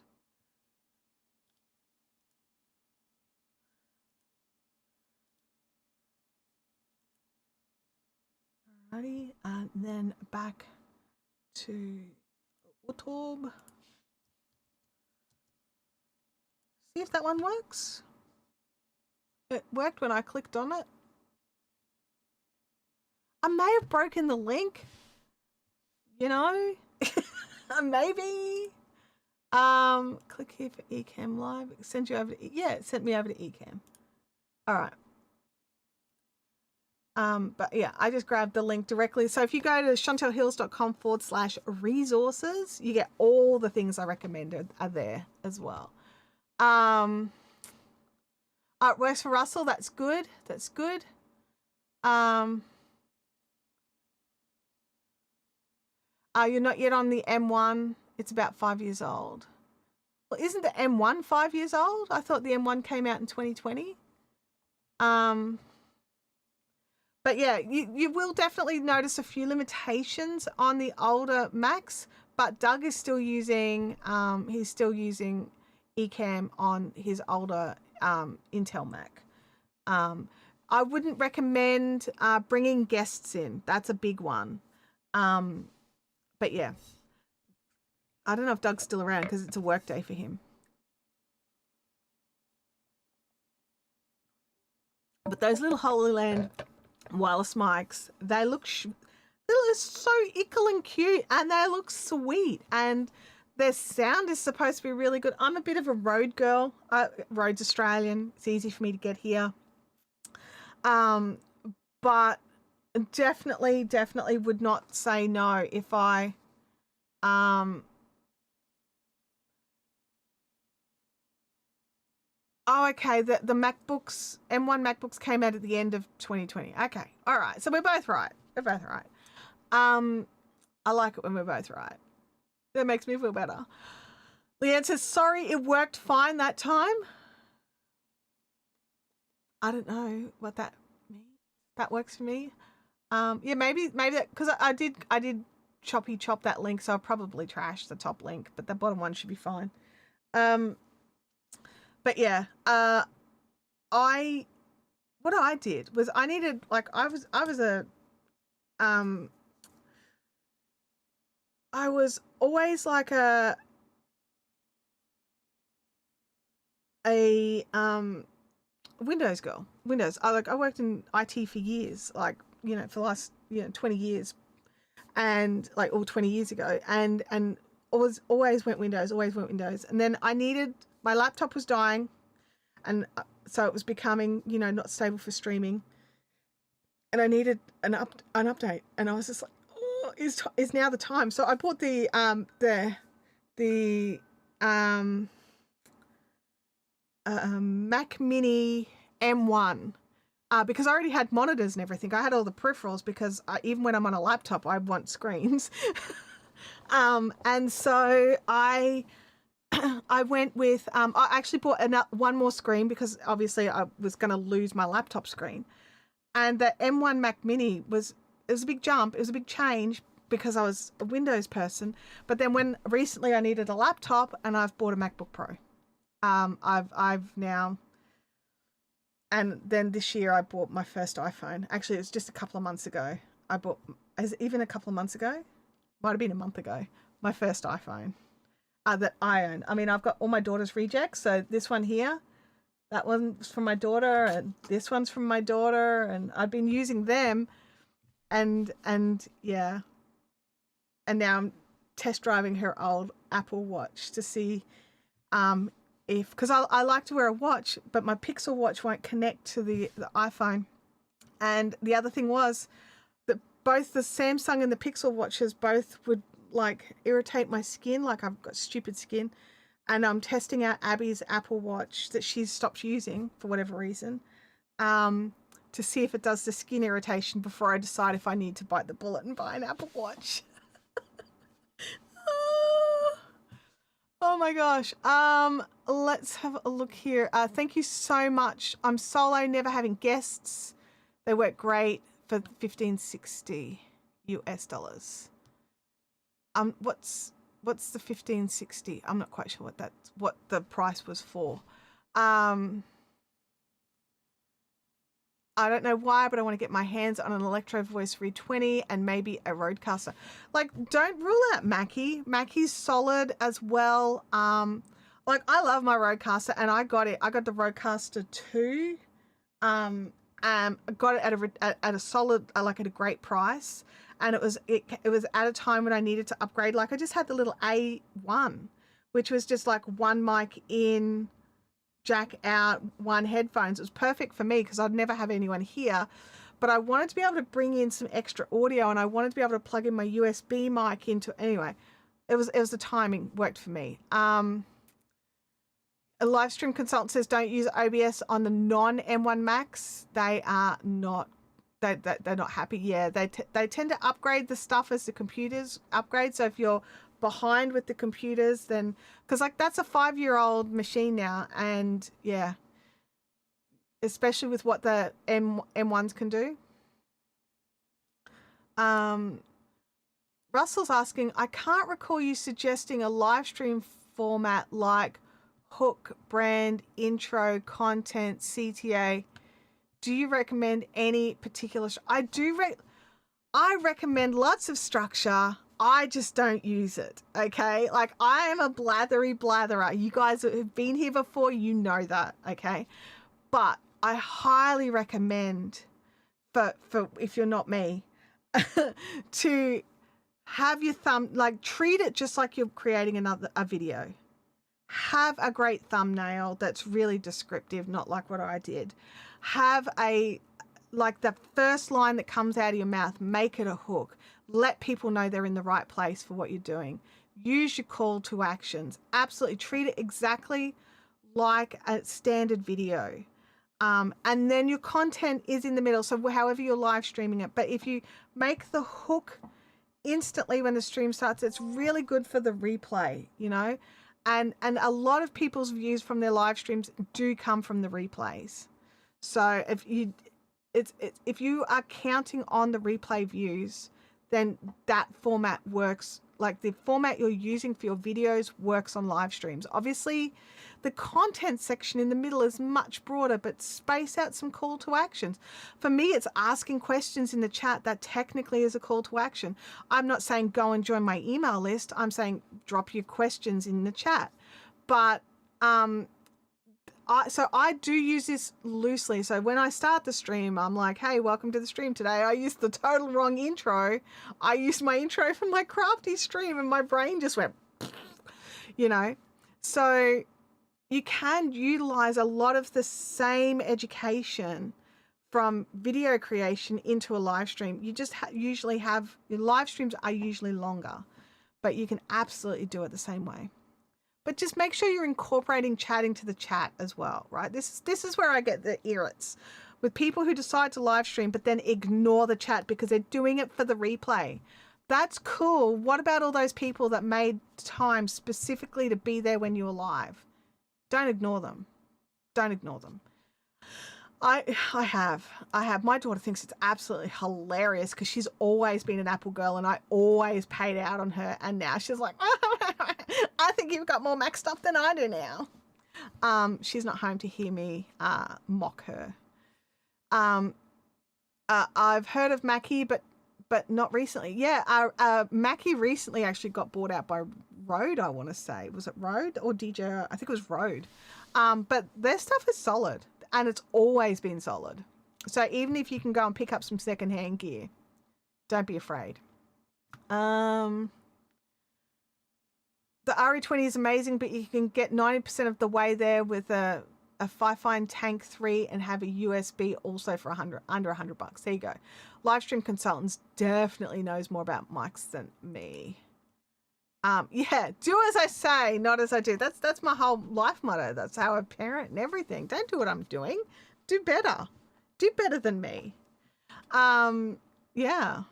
Alrighty, and then back to YouTube. See if that one works. It worked when I clicked on it. I may have broken the link. You know, maybe. Click here for eCam Live. It sends you over to it sent me over to eCam. All right. But yeah, I just grabbed the link directly. So if you go to chantellehills.com/resources, you get all the things I recommended are there as well. It works for Russell. That's good. That's good. You're not yet on the M1. It's about 5 years old. Well, isn't the M1 5 years old? I thought the M1 came out in 2020. But yeah, you will definitely notice a few limitations on the older Macs, but Doug is still using, he's still using eCam on his older Intel Mac. I wouldn't recommend bringing guests in. That's a big one. But yeah, I don't know if Doug's still around because it's a work day for him. But those little Holyland wireless mics, they look so ickle and cute, and they look sweet, and their sound is supposed to be really good. I'm a bit of a road girl. Road's Australian. It's easy for me to get here. But definitely would not say no if I Oh, okay. The MacBooks, M1 MacBooks came out at the end of 2020. Okay. All right. So we're both right. We're both right. I like it when we're both right. That makes me feel better. Leanne says, sorry, it worked fine that time. I don't know what that means. That works for me. Yeah, maybe that, because I did choppy chop that link, so I'll probably trash the top link, but the bottom one should be fine. But yeah, what I did was I needed, like, I was always like a Windows girl. Windows. I worked in IT for years, like, you know, for the last 20 years, and like all 20 years ago, and always went Windows, and then I needed, my laptop was dying, and so it was becoming, not stable for streaming, and I needed an update, and I was just like, oh, is now the time. So I bought the Mac Mini M1 because I already had monitors and everything. I had all the peripherals because even when I'm on a laptop, I want screens. And so I went with, I actually bought one more screen because obviously I was going to lose my laptop screen. And the M1 Mac Mini it was a big jump. It was a big change because I was a Windows person. But then when recently I needed a laptop, and I've bought a MacBook Pro. I've now, and then this year I bought my first iPhone. Actually, it was just a couple of months ago. Even a couple of months ago? Might have been a month ago. My first iPhone that I own. I mean, I've got all my daughter's rejects. So this one here, that one's from my daughter, and this one's from my daughter, and I've been using them, and yeah, and now I'm test driving her old Apple Watch to see because I like to wear a watch, but my Pixel watch won't connect to the iPhone. And the other thing was that both the Samsung and the Pixel watches both would like irritate my skin. Like I've got stupid skin, and I'm testing out Abby's Apple Watch that she's stopped using for whatever reason, to see if it does the skin irritation before I decide if I need to bite the bullet and buy an Apple Watch. Oh my gosh. Let's have a look here. Thank you so much. I'm solo, never having guests. They work great for $15.60 US. What's the $15.60? I'm not quite sure what the price was for. I don't know why, but I want to get my hands on an Electro Voice Re 20 and maybe a Rodecaster. Like, don't rule out Mackie. Mackie's solid as well. Like, I love my Rodecaster, and I got it. I got the Rodecaster 2. I got it at a solid, like at a great price, and it was at a time when I needed to upgrade. Like, I just had the little A1, which was just like one mic in, jack out, one headphones. It was perfect for me because I'd never have anyone here, but I wanted to be able to bring in some extra audio, and I wanted to be able to plug in my USB mic into, anyway, it was the timing worked for me. A live stream consultant says don't use OBS on the non M1 Max. They are not, they're not happy. Yeah, they tend to upgrade the stuff as the computers upgrade. So if you're behind with the computers, then, because like that's a 5-year-old machine now, and yeah, especially with what the M1s can do. Russell's asking, I can't recall you suggesting a live stream format like hook, brand, intro, content, CTA. Do you recommend any particular? I recommend lots of structure. I just don't use it, okay? Like, I am a blathery blatherer. You guys have been here before, you know that, okay? But I highly recommend, for if you're not me, to have your like, treat it just like you're creating a video. Have a great thumbnail that's really descriptive, not like what I did. Have like the first line that comes out of your mouth, make it a hook. Let people know they're in the right place for what you're doing. Use your call to actions. Absolutely treat it exactly like a standard video. And then your content is in the middle. So however you're live streaming it, but if you make the hook instantly when the stream starts, it's really good for the replay, you know? And a lot of people's views from their live streams do come from the replays. So if you are counting on the replay views, then that format works. Like the format you're using for your videos works on live streams. Obviously, the content section in the middle is much broader, but space out some call to actions. For me, it's asking questions in the chat. That technically is a call to action. I'm not saying go and join my email list. I'm saying drop your questions in the chat. But so I do use this loosely. So when I start the stream, I'm like, hey, welcome to the stream today. I used the total wrong intro. I used my intro from my crafty stream, and my brain just went, you know. So you can utilize a lot of the same education from video creation into a live stream. You just usually have, your live streams are usually longer, but you can absolutely do it the same way. But just make sure you're incorporating chatting to the chat as well, right? This is where I get the irrits with people who decide to live stream but then ignore the chat because they're doing it for the replay. That's cool. What about all those people that made time specifically to be there when you were live? Don't ignore them. Don't ignore them. I have. My daughter thinks it's absolutely hilarious because she's always been an Apple girl and I always paid out on her. And now she's like, I think you've got more Mac stuff than I do now. She's not home to hear me mock her. I've heard of Mackie, but not recently. Yeah, Mackie recently actually got bought out by Rode, I want to say. Was it Rode or DJ? I think it was Rode. But their stuff is solid. And it's always been solid. So even if you can go and pick up some secondhand gear, don't be afraid. The RE20 is amazing, but you can get 90% of the way there with a Fifine Tank 3 and have a USB also for under $100. There you go. Livestream Consultants definitely knows more about mics than me. Yeah, do as I say, not as I do. That's my whole life motto. That's how I parent and everything. Don't do what I'm doing. Do better. Do better than me. Yeah.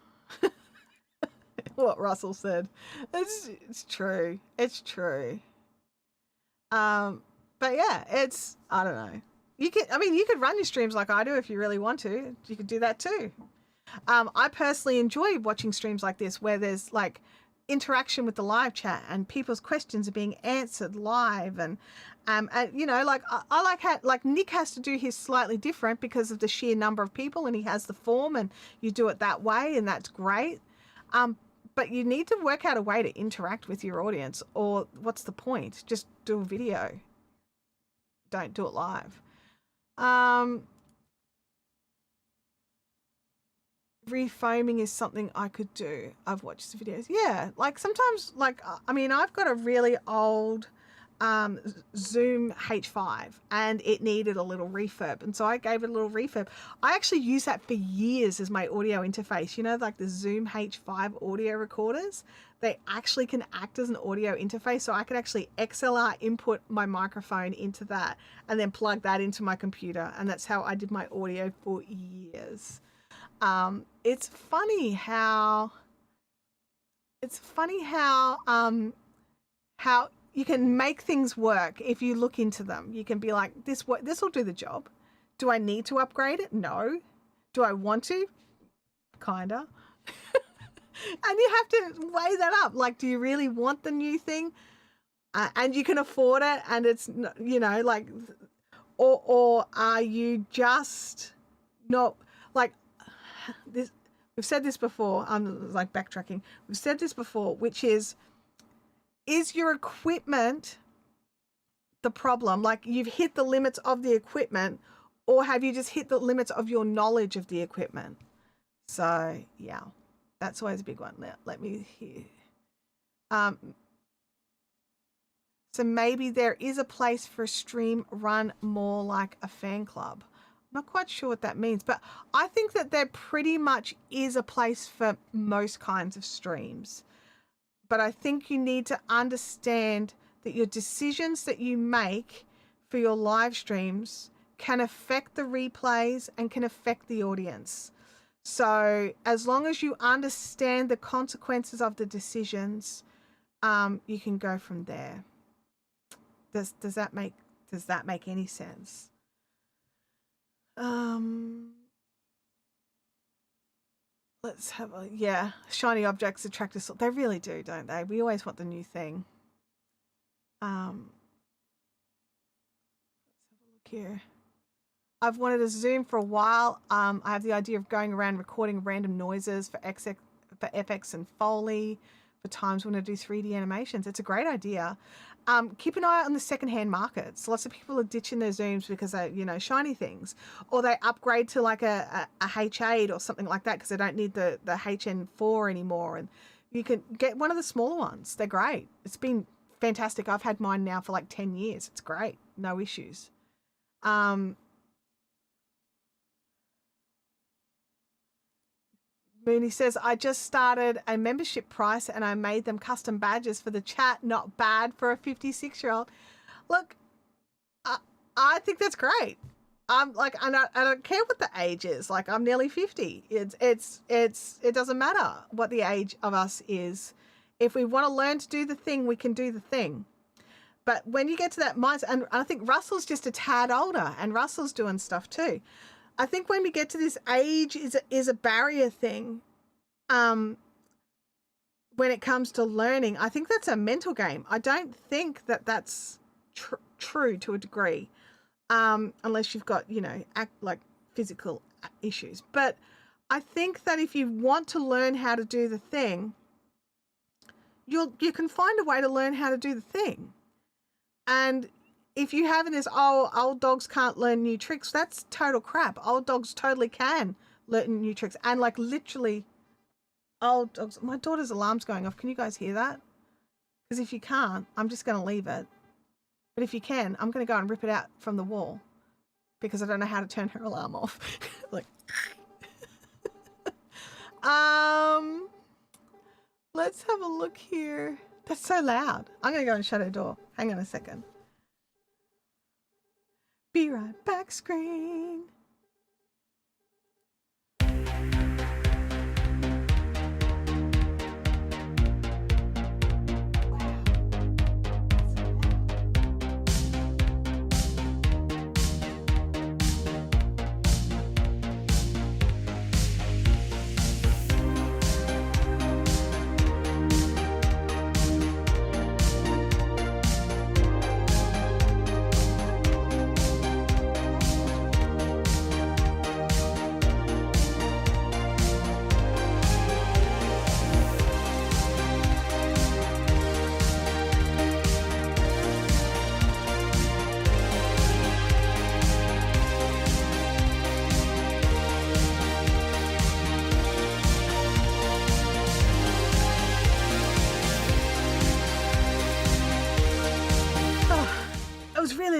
What Russell said. It's true. It's true. But yeah, it's, I don't know. You could run your streams like I do if you really want to. You could do that too. I personally enjoy watching streams like this where there's like interaction with the live chat and people's questions are being answered live, and you know, like I like how like Nick has to do his slightly different because of the sheer number of people, and he has the form and you do it that way, and that's great. But you need to work out a way to interact with your audience, or what's the point? Just do a video. Don't do it live. Refoaming is something I could do. I've watched the videos. Yeah, like sometimes, like, I mean, I've got a really old Zoom H5 and it needed a little refurb, and so I gave it a little refurb. I actually used that for years as my audio interface. You know, like the Zoom H5 audio recorders, they actually can act as an audio interface, so I could actually XLR input my microphone into that and then plug that into my computer, and that's how I did my audio for years. It's funny how you can make things work if you look into them. You can be like, this will do the job. Do I need to upgrade it? No. Do I want to? Kinda. And you have to weigh that up. Like, do you really want the new thing? And you can afford it, and it's, you know, like, or are you just not, like, this, we've said this before, I'm like backtracking. We've said this before, which is your equipment the problem? Like, you've hit the limits of the equipment, or have you just hit the limits of your knowledge of the equipment? So yeah, that's always a big one. Now, let me hear. So maybe there is a place for a stream run more like a fan club. Not quite sure what that means, but I think that there pretty much is a place for most kinds of streams. But I think you need to understand that your decisions that you make for your live streams can affect the replays and can affect the audience. So as long as you understand the consequences of the decisions, you can go from there. Does that make any sense? Let's have a, yeah, shiny objects attract us. They really do, don't they? We always want the new thing. Let's have a look here. I've wanted a Zoom for a while. I have the idea of going around recording random noises for FX and Foley for times when I do 3D animations. It's a great idea. Keep an eye on the secondhand markets. Lots of people are ditching their Zooms because they, you know, shiny things, or they upgrade to like a H8 or something like that because they don't need the HN4 anymore. And you can get one of the smaller ones. They're great. It's been fantastic. I've had mine now for like 10 years. It's great. No issues. Mooney says, I just started a membership price and I made them custom badges for the chat. Not bad for a 56-year-old. Look, I think that's great. I'm like, I don't care what the age is. Like, I'm nearly 50. It doesn't matter what the age of us is. If we want to learn to do the thing, we can do the thing. But when you get to that mindset, and I think Russell's just a tad older, and Russell's doing stuff too. I think when we get to this age is a barrier thing. When it comes to learning, I think that's a mental game. I don't think that that's true to a degree, unless you've got, you know, like physical issues. But I think that if you want to learn how to do the thing, you can find a way to learn how to do the thing. And if you have this, oh, old dogs can't learn new tricks, that's total crap. Old dogs totally can learn new tricks. And like literally old dogs, my daughter's alarm's going off. Can you guys hear that? Because if you can't, I'm just going to leave it. But if you can, I'm going to go and rip it out from the wall because I don't know how to turn her alarm off. Like, let's have a look here. That's so loud. I'm going to go and shut her door. Hang on a second. Be right back, screen.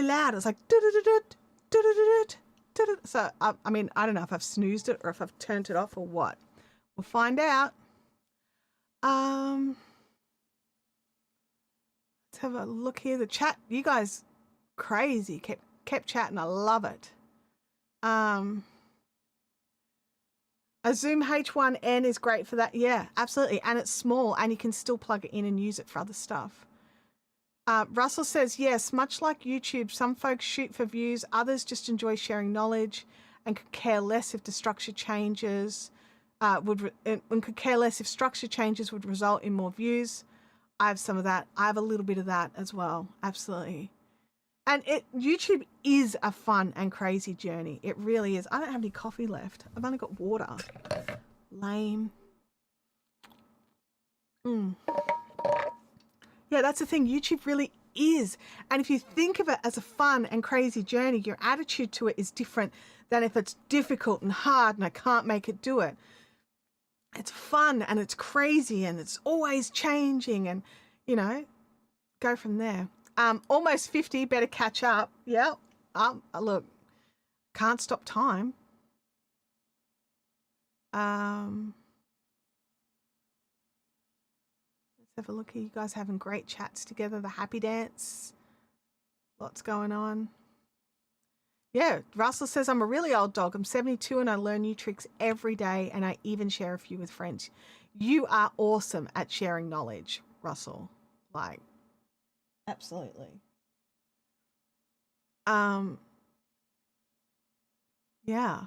Loud. It was like so I mean, I don't know if I've snoozed it or if I've turned it off or what. We'll find out. Let's have a look here. The chat, you guys crazy, kept chatting. I love it. A Zoom H1N is great for that. Yeah, absolutely. And it's small and you can still plug it in and use it for other stuff. Russell says, yes, much like YouTube, some folks shoot for views, others just enjoy sharing knowledge and could care less if the structure changes, could care less if structure changes would result in more views. I have some of that. I have a little bit of that as well. Absolutely. And YouTube is a fun and crazy journey. It really is. I don't have any coffee left. I've only got water. Lame. Yeah, that's the thing. YouTube really is. And if you think of it as a fun and crazy journey, your attitude to it is different than if it's difficult and hard and I can't make it do it. It's fun and it's crazy and it's always changing and, you know, go from there. Almost 50, better catch up. Yeah. Look, can't stop time. Have a look here. You guys having great chats together. The happy dance. Lots going on. Yeah, Russell says, I'm a really old dog. I'm 72 and I learn new tricks every day and I even share a few with friends. You are awesome at sharing knowledge, Russell. Like, absolutely. Yeah.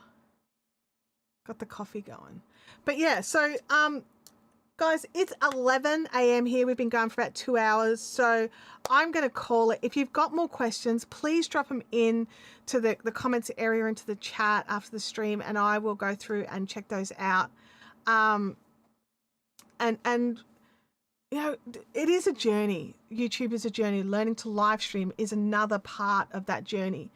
Got the coffee going. But yeah, so guys, it's 11 a.m. here. We've been going for about 2 hours. So I'm going to call it. If you've got more questions, please drop them in to the comments area into the chat after the stream and I will go through and check those out. And you know, it is a journey. YouTube is a journey. Learning to live stream is another part of that journey.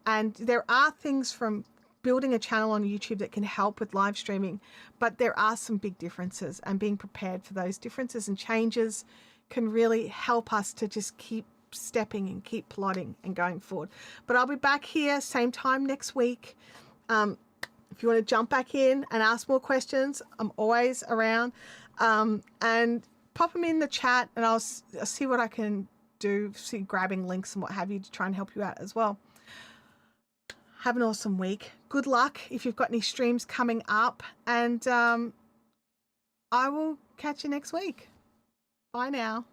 And there are things from building a channel on YouTube that can help with live streaming, but there are some big differences and being prepared for those differences and changes can really help us to just keep stepping and keep plodding and going forward. But I'll be back here same time next week. If you want to jump back in and ask more questions, I'm always around, and pop them in the chat and I'll see what I can do, see grabbing links and what have you to try and help you out as well. Have an awesome week. Good luck if you've got any streams coming up. And I will catch you next week. Bye now.